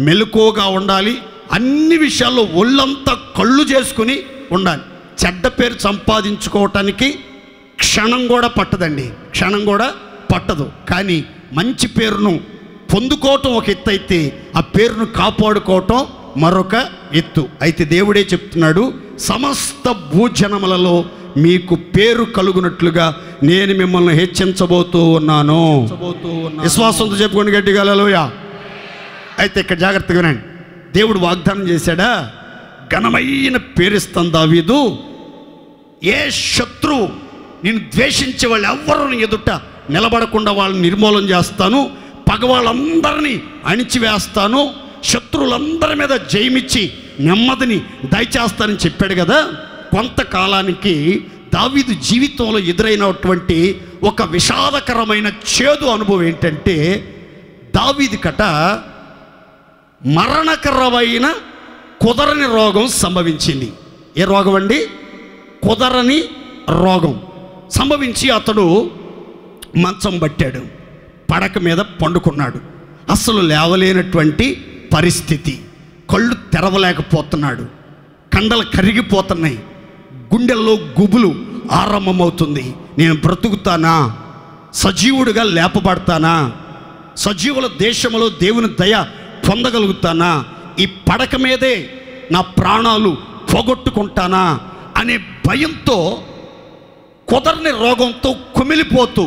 మెలకువగా ఉండాలి, అన్ని విషయాల్లో ఒళ్ళంతా కళ్ళు చేసుకుని ఉండాలి. చెడ్డ పేరు సంపాదించుకోవటానికి క్షణం కూడా పట్టదండి, క్షణం కూడా పట్టదు. కానీ మంచి పేరును పొందుకోవటం ఒక ఎత్తు అయితే, ఆ పేరును కాపాడుకోవటం మరొక ఎత్తు. అయితే దేవుడే చెప్తున్నాడు, సమస్త భూజనములలో మీకు పేరు కలుగునట్లుగా నేను మిమ్మల్ని హెచ్చించబోతూ ఉన్నాను. విశ్వాసంతో చెప్పుకోండి గట్టిగా హల్లెలూయా. అయితే ఇక్కడ జాగ్రత్తగా వినండి. దేవుడు వాగ్దానం చేశాడా, ఘనమైన పేరిస్తాను దావీదు, ఏ శత్రువు నేను ద్వేషించే వాళ్ళు ఎవ్వరూ ఎదుట నిలబడకుండా వాళ్ళని నిర్మూలన చేస్తాను, పగవాళ్ళందరినీ అణిచివేస్తాను, శత్రువులందరి మీద జయమిచ్చి నెమ్మదిని దయచేస్తానని చెప్పాడు కదా. కొంతకాలానికి దావీదు జీవితంలో ఎదురైనటువంటి ఒక విషాదకరమైన చేదు అనుభవం ఏంటంటే, దావీదుకట మరణకరమైన కుదరని రోగం సంభవించింది. ఏ రోగం అండి? కుదరని రోగం సంభవించి అతడు మంచం పట్టాడు, పడక మీద పండుకున్నాడు, అసలు లేవలేనటువంటి పరిస్థితి, కళ్ళు తెరవలేకపోతున్నాడు, కండలు కరిగిపోతున్నాయి, గుండెల్లో గుబులు ఆరంభమవుతుంది. నేను బ్రతుకుతానా, సజీవుడిగా లేపబడతానా, సజీవుల దేశంలో దేవుని దయ పొందగలుగుతానా, ఈ పడక మీదే నా ప్రాణాలు పోగొట్టుకుంటానా అనే భయంతో, కుదరని రోగంతో కుమిలిపోతూ,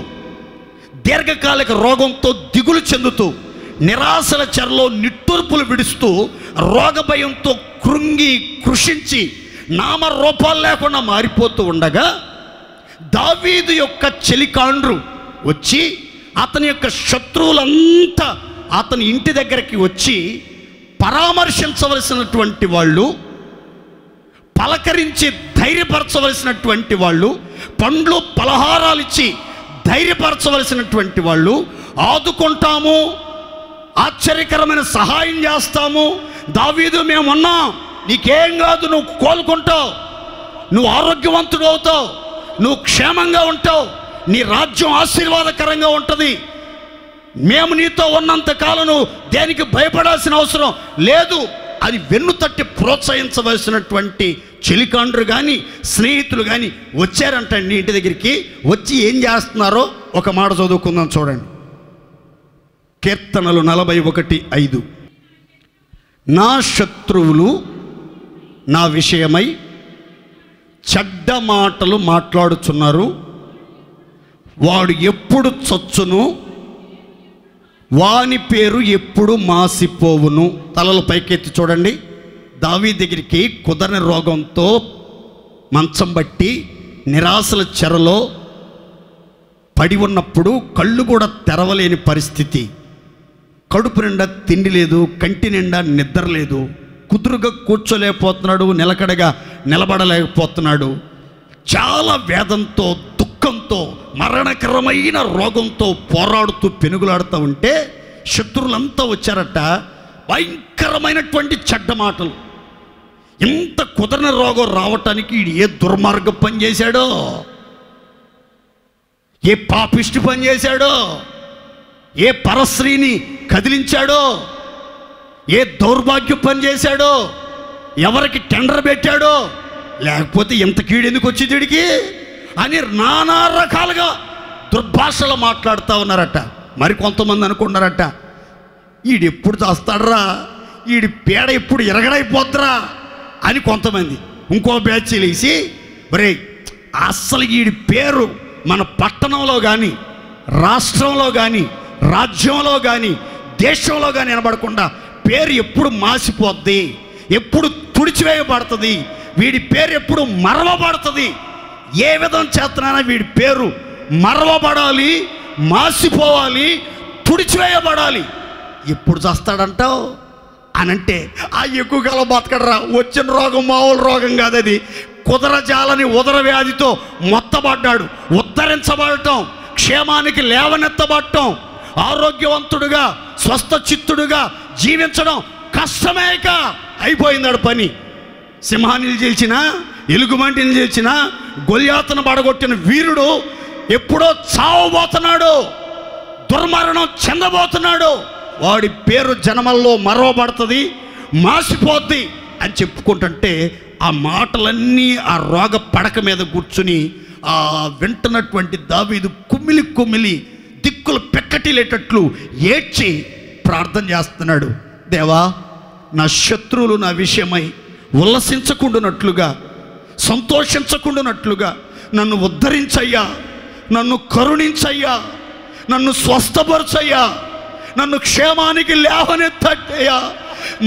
దీర్ఘకాలిక రోగంతో దిగులు చెందుతూ, నిరాశల చెరలో నిట్టూర్పులు విడుస్తూ, రోగ భయంతో కృంగి కృషించి నామరూపాలు లేకుండా మారిపోతూ ఉండగా, దావీదు యొక్క చెలికాండ్రు వచ్చి అతని యొక్క శత్రువులంతా అతని ఇంటి దగ్గరికి వచ్చి పరామర్శించవలసినటువంటి వాళ్ళు, పలకరించి ధైర్యపరచవలసినటువంటి వాళ్ళు, పండ్లు పలహారాలు ఇచ్చి ధైర్యపరచవలసినటువంటి వాళ్ళు, ఆదుకుంటాము, ఆశ్చర్యకరమైన సహాయం చేస్తాము, దావీదు మేమున్నాం, నీకేం కాదు, నువ్వు కోలుకుంటావు, నువ్వు ఆరోగ్యవంతుడు అవుతావు, నువ్వు క్షేమంగా ఉంటావు, నీ రాజ్యం ఆశీర్వాదకరంగా ఉంటుంది, మేము నీతో ఉన్నంతకాలం నువ్వు దేనికి భయపడాల్సిన అవసరం లేదు అని వెన్ను తట్టి ప్రోత్సహించవలసినటువంటి చెలికాండ్రు కానీ స్నేహితులు కానీ వచ్చారంటండి ఇంటి దగ్గరికి. వచ్చి ఏం చేస్తున్నారో ఒక మాట చదువుకుందాం, చూడండి. కీర్తనలు 41:5. నా శత్రువులు నా విషయమై చెడ్డ మాటలు మాట్లాడుచున్నారు, వాడు ఎప్పుడు చచ్చును, వాని పేరు ఎప్పుడు మాసిపోవును. తలలు పైకెత్తి చూడండి. దావీదు దగ్గరికి కుదరని రోగంతో మంచం బట్టి నిరాశల చెరలో పడి ఉన్నప్పుడు, కళ్ళు కూడా తెరవలేని పరిస్థితి, కడుపు నిండా తిండి లేదు, కంటి నిండా నిద్ర లేదు, కుదురుగా కూర్చోలేకపోతున్నాడు, నిలకడగా నిలబడలేకపోతున్నాడు. చాలా వేదంతో, దుఃఖంతో, మరణకరమైన రోగంతో పోరాడుతూ పెనుగులాడుతూ ఉంటే శత్రువులంతా వచ్చారట. భయంకరమైనటువంటి చెడ్డ మాటలు. ఇంత కుదరని రోగం రావటానికి ఏ దుర్మార్గ పని చేశాడో, ఏ పాపిష్టి పని చేశాడో, ఏ పరస్త్రీని కదిలించాడో, ఏ దౌర్భాగ్య పని చేశాడో, ఎవరికి టెండర్ పెట్టాడో, లేకపోతే ఇంత కీడెందుకు వచ్చి వీడికి అని నానా రకాలుగా దుర్భాషలు మాట్లాడుతూ ఉన్నారట. మరి కొంతమంది అనుకున్నారట, ఈడెప్పుడు చేస్తాడరా, ఈడి పేడ ఎప్పుడు ఎరగడైపోద్దురా అని కొంతమంది. ఇంకో బ్యాచ్ లేచి, ఒరే అస్సలు ఈడి పేరు మన పట్టణంలో కానీ, రాష్ట్రంలో కానీ, రాజ్యంలో కానీ, దేశంలో కానీ వినబడకుండా పేరు ఎప్పుడు మాసిపోద్ది, ఎప్పుడు తుడిచివేయబడుతుంది, వీడి పేరు ఎప్పుడు మరవబడుతుంది. ఏ విధం చేతనైనా వీడి పేరు మరవబడాలి, మాసిపోవాలి, తుడిచివేయబడాలి. ఎప్పుడు చేస్తాడంటావు అనంటే, ఆ ఎక్కువ కాలం బతకడరా, వచ్చిన రోగం మామూలు రోగం కాదు, అది కుదరజాలని ఉదర వ్యాధితో మొత్తబడ్డాడు. ఉద్ధరించబడటం, క్షేమానికి లేవనెత్తబడటం, ఆరోగ్యవంతుడుగా స్వస్థ చిత్తుడుగా జీవించడం కష్టమేక అయిపోయిందాడు పని. సింహాన్ని చేసిన, ఎలుగుబంటిని చేసిన, గొల్యాతను పడగొట్టిన వీరుడు ఎప్పుడో చావబోతున్నాడు, దుర్మరణం చెందబోతున్నాడు. వాడి పేరు జనమల్లో మరవబడుతుంది, మాసిపోద్ది అని చెప్పుకుంటుంటే ఆ మాటలన్నీ ఆ రోగ పడక మీద కూర్చుని ఆ వింటున్నటువంటి దావీదు కుమిలి కుమిలి దిక్కులు పెక్కటిలేటట్లు ఏడ్చి ప్రార్థన చేస్తున్నాడు. దేవా, నా శత్రువులు నా విషయమై ఉల్లసించకుండానట్లుగా, సంతోషించకుండానట్లుగా నన్ను ఉద్ధరించయ్యా, నన్ను కరుణించయ్యా, నన్ను స్వస్థపరచయ్యా, నన్ను క్షేమానికి లేవనెత్తయ్యా.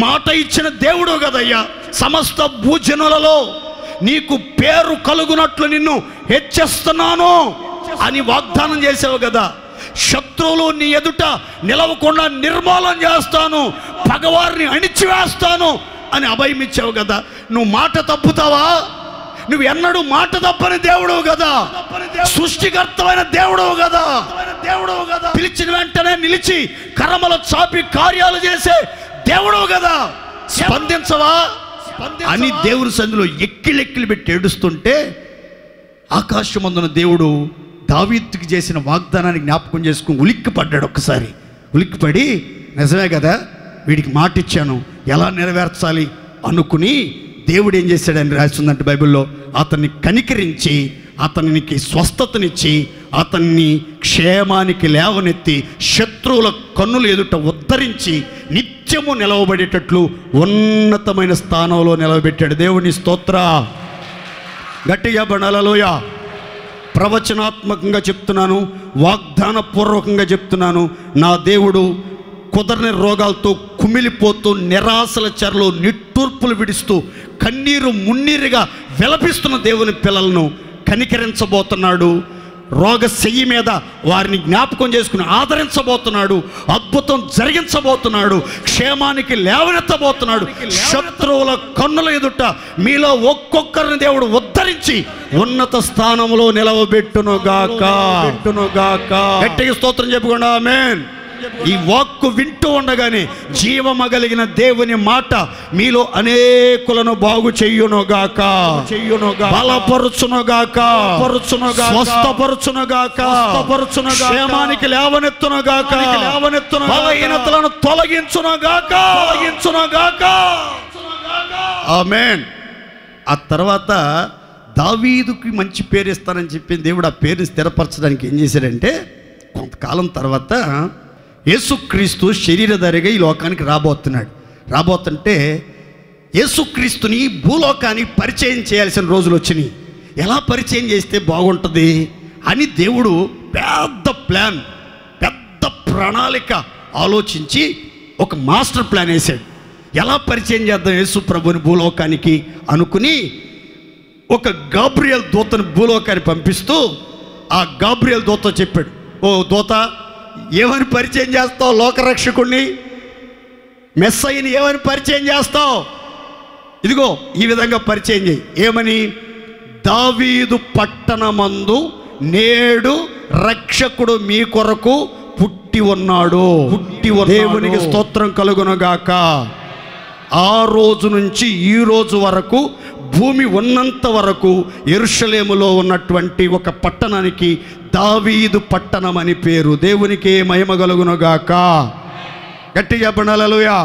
మాట ఇచ్చిన దేవుడు కదయ్యా, సమస్త భూజనులలో నీకు పేరు కలుగునట్లు నిన్ను హెచ్చిస్తున్నాను అని వాగ్దానం చేసావు కదా. శత్రువులు నీ ఎదుట నిలవకుండా నిర్మూలన చేస్తాను, పగవారిని అణిచివేస్తాను అని అభయం ఇచ్చావు కదా. నువ్వు మాట తప్పుతావా? నువ్వు ఎన్నడూ మాట తప్పని దేవుడవు కదా, సృష్టికర్తమైన దేవుడవు కదా, పిలిచిన వెంటనే నిలిచి కర్మలు చాపి కార్యాలు చేసే దేవుడవు కదా. స్పందించవా అని దేవుని సందులో ఎక్కిలెక్కిలు పెట్టి ఏడుస్తుంటే ఆకాశమందున దేవుడు దావీదుకి చేసిన వాగ్దానాన్ని జ్ఞాపకం చేసుకుని ఉలిక్కిపడ్డాడు. ఒక్కసారి ఉలిక్కిపడి, నిజమే కదా, వీడికి మాట ఇచ్చాను, ఎలా నెరవేర్చాలి అనుకుని దేవుడు ఏం చేశాడని రాస్తుందంటే బైబిల్లో, అతన్ని కనికరించి అతనికి స్వస్థతనిచ్చి అతన్ని క్షేమానికి లేవనెత్తి శత్రువుల కన్నులు ఎదుట ఉద్ధరించి నిత్యము నిలవబడేటట్లు ఉన్నతమైన స్థానంలో నిలవబెట్టాడు. దేవుని స్తోత్ర. గట్టిగా హల్లెలూయా. ప్రవచనాత్మకంగా చెప్తున్నాను, వాగ్దానపూర్వకంగా చెప్తున్నాను. నా దేవుడు కుదరని రోగాలతో కుమిలిపోతూ, నిరాశల చెరలో నిట్టూర్పులు విడుస్తూ, కన్నీరు మున్నీరుగా విలపిస్తున్న దేవుని పిల్లలను కనికరించబోతున్నాడు. రోగశయ్యి మీద వారిని జ్ఞాపకం చేసుకుని ఆదరించబోతున్నాడు. అద్భుతం జరిగించబోతున్నాడు. క్షేమానికి లేవనెత్తబోతున్నాడు. శత్రువుల కన్నుల ఎదుట మీలో ఒక్కొక్కరిని దేవుడు ఉద్ధరించి ఉన్నత స్థానంలో నిలవబెట్టునుగాక. గట్టిగా స్తోత్రం చెప్పుకోండి, ఆమేన్. ఈ వాక్కు వింటూ ఉండగానే జీవమగలిగిన దేవుని మాట మీలో అనేకులను బాగు చెయ్యునుగాక, బలపరుచునుగాక, స్వస్థపరుచునుగాక, క్షేమానికి లేవనెత్తునుగాక, బలహీనతలను తొలగించునుగాక. ఆమేన్. ఆ తర్వాత దావీదుకి మంచి పేరు ఇస్తానని చెప్పి దేవుడు ఆ పేరుని స్థిరపరచడానికి ఏం చేశాడంటే, కొంతకాలం తర్వాత యేసుక్రీస్తు శరీరధారిగా ఈ లోకానికి రాబోతుంటే యేసుక్రీస్తుని భూలోకానికి పరిచయం చేయాల్సిన రోజులు వచ్చినాయి. ఎలా పరిచయం చేస్తే బాగుంటుంది అని దేవుడు పెద్ద ప్లాన్, పెద్ద ప్రణాళిక ఆలోచించి ఒక మాస్టర్ ప్లాన్ వేశాడు. ఎలా పరిచయం చేద్దాం యేసు ప్రభుని భూలోకానికి అనుకుని ఒక గాబ్రియల్ దూతను భూలోకానికి పంపిస్తూ ఆ గాబ్రియల్ దూత చెప్పాడు, ఓ దూత, ఏమని పరిచయం చేస్తావు లోకరక్షకుడిని, మెస్సయ్యని ఏమని పరిచయం చేస్తావు ఇదిగో ఈ విధంగా పరిచయం చేయి. ఏమని? దావీదు పట్టణమందు నేడు రక్షకుడు మీ కొరకు పుట్టి ఉన్నాడు. దేవునికి స్తోత్రం కలుగునుగాక. ఆ రోజు నుంచి ఈ రోజు వరకు భూమి ఉన్నంత వరకు యెరూషలేములో ఉన్నటువంటి ఒక పట్టణానికి దావీదు పట్టణం అని పేరు. దేవునికి మహిమ కలుగునుగాక. గట్టిగా చెప్పండి హల్లెలూయా.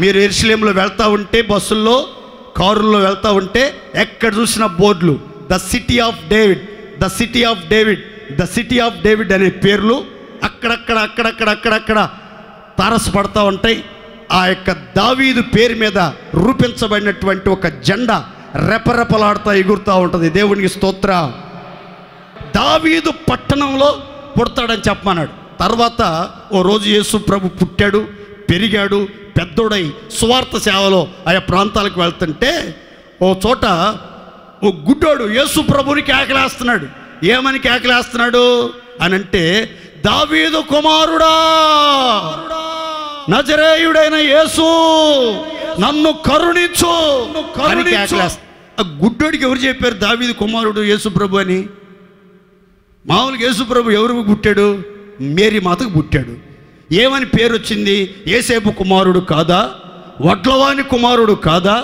మీరు యెరూషలేములో వెళ్తూ ఉంటే, బస్సుల్లో కారుల్లో వెళ్తూ ఉంటే ఎక్కడ చూసిన బోర్డులు the city of David, the city of David, the city of David అనే పేర్లు అక్కడక్కడ తారసపడతా ఉంటాయి. ఆ యొక్క దావీదు పేరు మీద రూపించబడినటువంటి ఒక జెండా రెపరెపలాడుతూ ఎగురుతూ ఉంటుంది. దేవునికి స్తోత్ర. దావీదు పట్టణంలో పుడతాడని చెప్పమన్నాడు. తర్వాత ఓ రోజు యేసు ప్రభు పుట్టాడు, పెరిగాడు, పెద్దోడై సువార్త సేవలో ఆయా ప్రాంతాలకు వెళ్తుంటే ఓ చోట ఓ గుడ్డోడు యేసు ప్రభుని కేకలేస్తున్నాడు. ఏమని కేకలేస్తున్నాడు అని అంటే, దావీదు కుమారుడా, నజరేయుడైన యేసు నన్ను కరుణించు అని కేకలేస్తాడు. ఆ గుడ్డోడికి ఎవరు చెప్పారు దావీదు కుమారుడు యేసు ప్రభు అని? మామూలుగా యేసు ప్రభు ఎవరికి పుట్టాడు? మేరీ మాతకు పుట్టాడు. ఏమని పేరు వచ్చింది? యేసేపు కుమారుడు కాదా, వడ్లవాని కుమారుడు కాదా,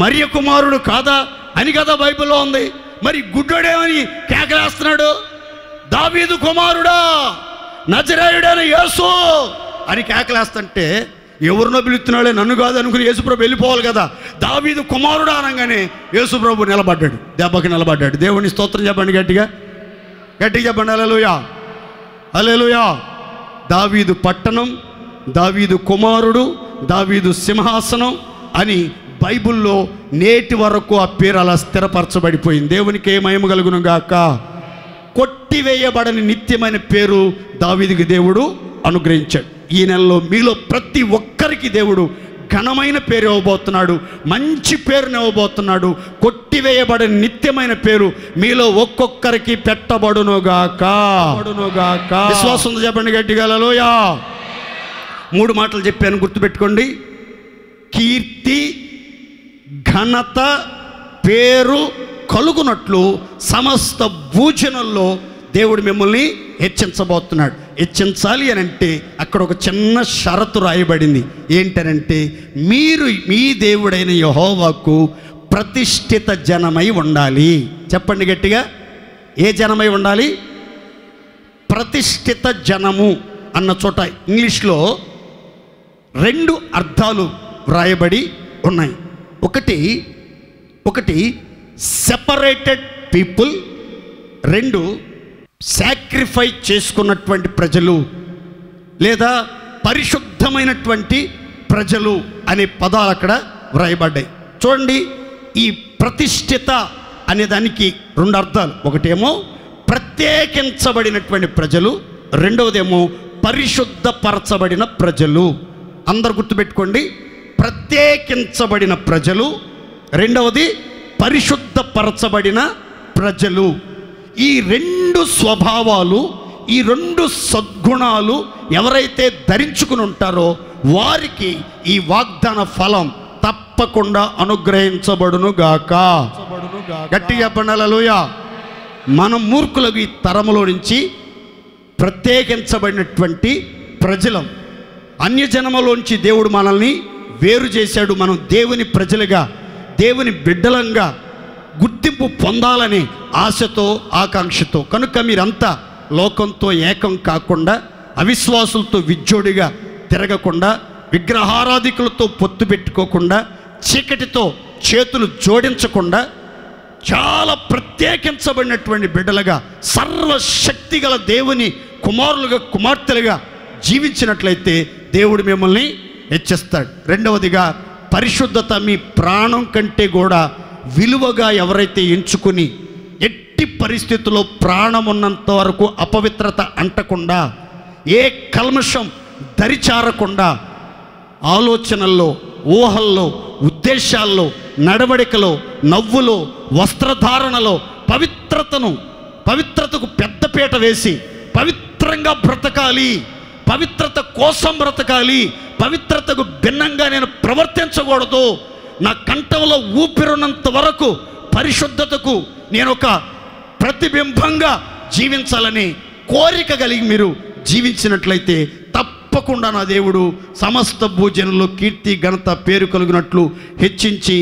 మరియ కుమారుడు కాదా అని కదా బైబిల్లో ఉంది. మరి గుడ్డోడేమని కేకలేస్తున్నాడు? దావీదు కుమారుడా, నజరేయుడైన యేసు అని కేకలేస్తుంటే ఎవరినో పిలుస్తున్నాడే, నన్ను కాదు అనుకుని యేసుప్రభు వెళ్ళిపోవాలి కదా. దావీదు కుమారుడా అనగానే యేసుప్రభు నిలబడ్డాడు, దెబ్బకి నిలబడ్డాడు. దేవుని స్తోత్రం చెప్పండి గట్టిగా, గట్టిగా చెప్పండి హల్లెలూయా, హల్లెలూయా. దావీదు పట్టణం, దావీదు కుమారుడు, దావీదు సింహాసనం అని బైబిల్లో నేటి వరకు ఆ పేరు అలా స్థిరపరచబడిపోయింది. దేవునికి ఏ మహిమ కలుగును గాక. కొట్టివేయబడని నిత్యమైన పేరు దావీదుకి దేవుడు అనుగ్రహించాడు. ఈ నెలలో మీలో ప్రతి ఒక్కరికి దేవుడు ఘనమైన పేరు ఇవ్వబోతున్నాడు, మంచి పేరుని ఇవ్వబోతున్నాడు. కొట్టివేయబడని నిత్యమైన పేరు మీలో ఒక్కొక్కరికి పెట్టబడునుగాక. విశ్వాసం ఉంది చెప్పండి గట్టిగా హల్లెలూయా. 3 మాటలు చెప్పాను, గుర్తుపెట్టుకోండి. కీర్తి, ఘనత, పేరు కలుగునట్లు సమస్త భూజనుల్లో దేవుడు మిమ్మల్ని హెచ్చించబోతున్నాడు. హెచ్చించాలి అని అంటే అక్కడ ఒక చిన్న షరతు రాయబడింది. ఏంటనంటే, మీరు మీ దేవుడైన యెహోవాకు ప్రతిష్ఠిత జనమై ఉండాలి. చెప్పండి గట్టిగా, ఏ జనమై ఉండాలి? ప్రతిష్ఠిత జనము అన్న చోట ఇంగ్లీష్లో 2 అర్థాలు వ్రాయబడి ఉన్నాయి. ఒకటి సెపరేటెడ్ పీపుల్, 2 సాక్రిఫైస్ చేసుకున్నటువంటి ప్రజలు లేదా పరిశుద్ధమైనటువంటి ప్రజలు అనే పదాలు అక్కడ వ్రాయబడ్డాయి. చూడండి, ఈ ప్రతిష్ఠిత అనే దానికి 2 అర్థాలు. ఒకటేమో ప్రత్యేకించబడినటువంటి ప్రజలు, రెండవదేమో పరిశుద్ధపరచబడిన ప్రజలు. అందరు గుర్తుపెట్టుకోండి, ప్రత్యేకించబడిన ప్రజలు, రెండవది పరిశుద్ధపరచబడిన ప్రజలు. ఈ 2 స్వభావాలు, ఈ 2 సద్గుణాలు ఎవరైతే ధరించుకుని ఉంటారో వారికి ఈ వాగ్దాన ఫలం తప్పకుండా అనుగ్రహించబడును గాక. గట్టిగా చెప్పండి హల్లెలూయా. మనం మూర్ఖులకు ఈ తరములో నుంచి ప్రత్యేకించబడినటువంటి ప్రజలం. అన్యజనములోంచి దేవుడు మనల్ని వేరు చేశాడు. మనం దేవుని ప్రజలుగా, దేవుని బిడ్డలంగా గుర్తింపు పొందాలని ఆశతో, ఆకాంక్షతో. కనుక మీరంతా లోకంతో ఏకం కాకుండా, అవిశ్వాసులతో విజ్జోడిగా తిరగకుండా, విగ్రహారాధికులతో పొత్తు పెట్టుకోకుండా, చీకటితో చేతులు జోడించకుండా, చాలా ప్రత్యేకించబడినటువంటి బిడ్డలుగా, సర్వశక్తి గల దేవుని కుమారులుగా, కుమార్తెలుగా జీవించినట్లయితే దేవుడు మిమ్మల్ని హెచ్చిస్తాడు. రెండవదిగా, పరిశుద్ధత మీ ప్రాణం కంటే కూడా విలువగా ఎవరైతే ఎంచుకుని ఎట్టి పరిస్థితుల్లో ప్రాణం ఉన్నంత వరకు అపవిత్రత అంటకుండా, ఏ కల్మషం దరిచారకుండా, ఆలోచనల్లో, ఊహల్లో, ఉద్దేశాల్లో, నడవడికలో, నవ్వులో, వస్త్రధారణలో పవిత్రతకు పెద్దపీట వేసి పవిత్రంగా బ్రతకాలి, పవిత్రత కోసం బ్రతకాలి, పవిత్రతకు భిన్నంగా నేను ప్రవర్తించకూడదు, నా కంఠంలో ఊపిరున్నంత వరకు పరిశుద్ధతకు నేను ఒక ప్రతిబింబంగా జీవించాలని కోరిక కలిగి మీరు జీవించినట్లయితే తప్పకుండా నా దేవుడు సమస్త భూజనుల్లో కీర్తి ఘనత పేరు కలిగినట్లు హెచ్చించి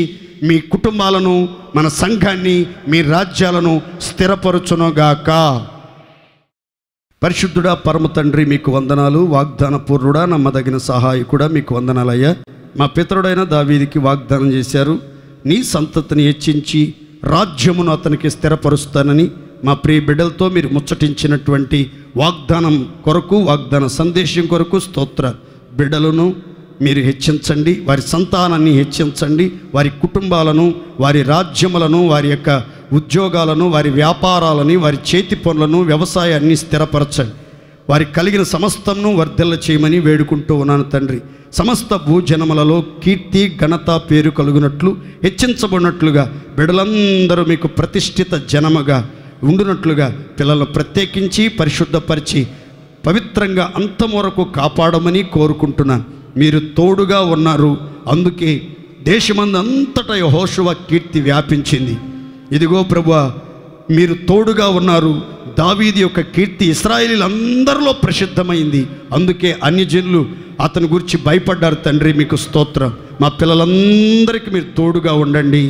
మీ కుటుంబాలను, మన సంఘాన్ని, మీ రాజ్యాలను స్థిరపరచునుగాక. పరిశుద్ధుడా పరమ తండ్రి మీకు వందనాలు. వాగ్దాన పూర్ణుడా, నమ్మదగిన సహాయకుడా మీకు వందనాలయ్యా. మా పితరుడైన దావీదుకి వాగ్దానం చేశారు, నీ సంతతిని హెచ్చించి రాజ్యమును అతనికి స్థిరపరుస్తానని. మా ప్రియ బిడ్డలతో మీరు ముచ్చటించినటువంటి వాగ్దానం కొరకు, వాగ్దాన సందేశం కొరకు స్తోత్ర. బిడ్డలను మీరు హెచ్చించండి, వారి సంతానాన్ని హెచ్చించండి, వారి కుటుంబాలను, వారి రాజ్యములను, వారి యొక్క ఉద్యోగాలను, వారి వ్యాపారాలని, వారి చేతి పనులను, వ్యవసాయాన్ని స్థిరపరచండి. వారికి కలిగిన సమస్తమును వర్ధిల్ల చేయమని వేడుకుంటూ ఉన్నాను తండ్రి. సమస్త భూజనములలో కీర్తి ఘనత పేరు కలుగునట్లు హెచ్చించబడినట్లుగా బిడ్డలందరూ మీకు ప్రతిష్ఠిత జనముగా ఉండునట్లుగా పిల్లలను ప్రత్యేకించి పరిశుద్ధపరిచి పవిత్రంగా అంతం వరకు కాపాడమని కోరుకుంటున్నాను. మీరు తోడుగా ఉన్నారు, అందుకే దేశమందంతటా యెహోషువ కీర్తి వ్యాపించింది. ఇదిగో ప్రభువా, మీరు తోడుగా ఉన్నారు. దావీదు యొక్క కీర్తి ఇశ్రాయేలీలందరిలో ప్రసిద్ధమైంది, అందుకే అన్యజనులు అతని గురించి భయపడ్డారు. తండ్రి మీకు స్తోత్రం. మా పిల్లలందరికీ మీరు తోడుగా ఉండండి.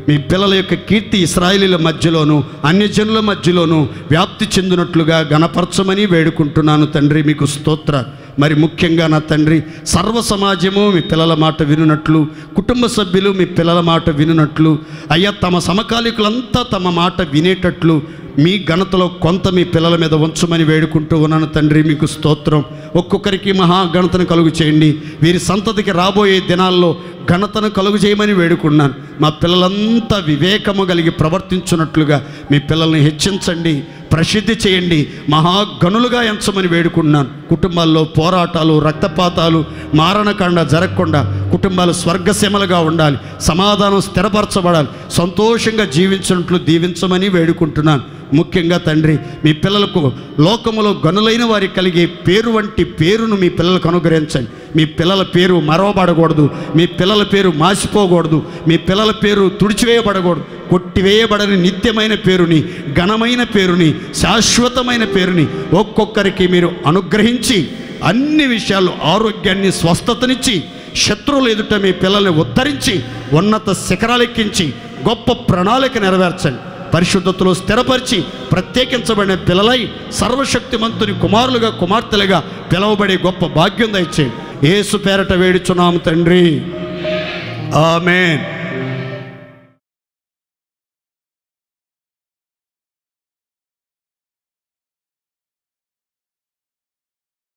మీ పిల్లల యొక్క కీర్తి ఇశ్రాయేలీల మధ్యలోను అన్యజనుల మధ్యలోను వ్యాప్తి చెందినట్లుగా గణపరచమని వేడుకుంటున్నాను తండ్రి మీకు స్తోత్ర. మరి ముఖ్యంగా నా తండ్రి, సర్వ సమాజము మీ పిల్లల మాట వినునట్లు, కుటుంబ సభ్యులు మీ పిల్లల మాట వినునట్లు, అయ్యా తమ సమకాలికులంతా తమ మాట వినేటట్లు మీ ఘనతలో కొంత మీ పిల్లల మీద ఉంచమని వేడుకుంటూ ఉన్నాను తండ్రి మీకు స్తోత్రం. ఒక్కొక్కరికి మహాఘనతను కలుగు చేయండి. వీరి సంతతికి రాబోయే దినాల్లో ఘనతను కలుగు చేయమని వేడుకున్నాను. మా పిల్లలంతా వివేకము కలిగి ప్రవర్తించున్నట్లుగా మీ పిల్లల్ని హెచ్చించండి, ప్రసిద్ధి చేయండి, మహాగనులుగా ఎంచమని వేడుకున్నాను. కుటుంబాల్లో పోరాటాలు, రక్తపాతాలు, మారణకాండ జరగకుండా కుటుంబాలు స్వర్గసీమలుగా ఉండాలి, సమాధానం స్థిరపరచబడాలి, సంతోషంగా జీవించినట్లు దీవించమని వేడుకుంటున్నాను. ముఖ్యంగా తండ్రి, మీ పిల్లలకు లోకములో గనులైన వారికి కలిగే పేరు వంటి పేరును మీ పిల్లలకు అనుగ్రహించండి. మీ పిల్లల పేరు మరవబడకూడదు, మీ పిల్లల పేరు మాసిపోకూడదు, మీ పిల్లల పేరు తుడిచివేయబడకూడదు. కొట్టివేయబడని నిత్యమైన పేరుని, ఘనమైన పేరుని, శాశ్వతమైన పేరుని ఒక్కొక్కరికి మీరు అనుగ్రహించి అన్ని విషయాల్లో ఆరోగ్యాన్ని, స్వస్థతనిచ్చి శత్రువులు ఎదుట మీ పిల్లల్ని ఉద్ధరించి ఉన్నత శిఖరాలెక్కించి గొప్ప ప్రణాళిక నెరవేర్చండి. పరిశుద్ధతలో స్థిరపరిచి ప్రత్యేకించబడిన పిల్లలై సర్వశక్తిమంతుని కుమారులుగా, కుమార్తెలుగా పిలువబడే గొప్ప భాగ్యం దయచేయండి. యేసు పేరట వేడుచున్నాము తండ్రి, ఆమేన్.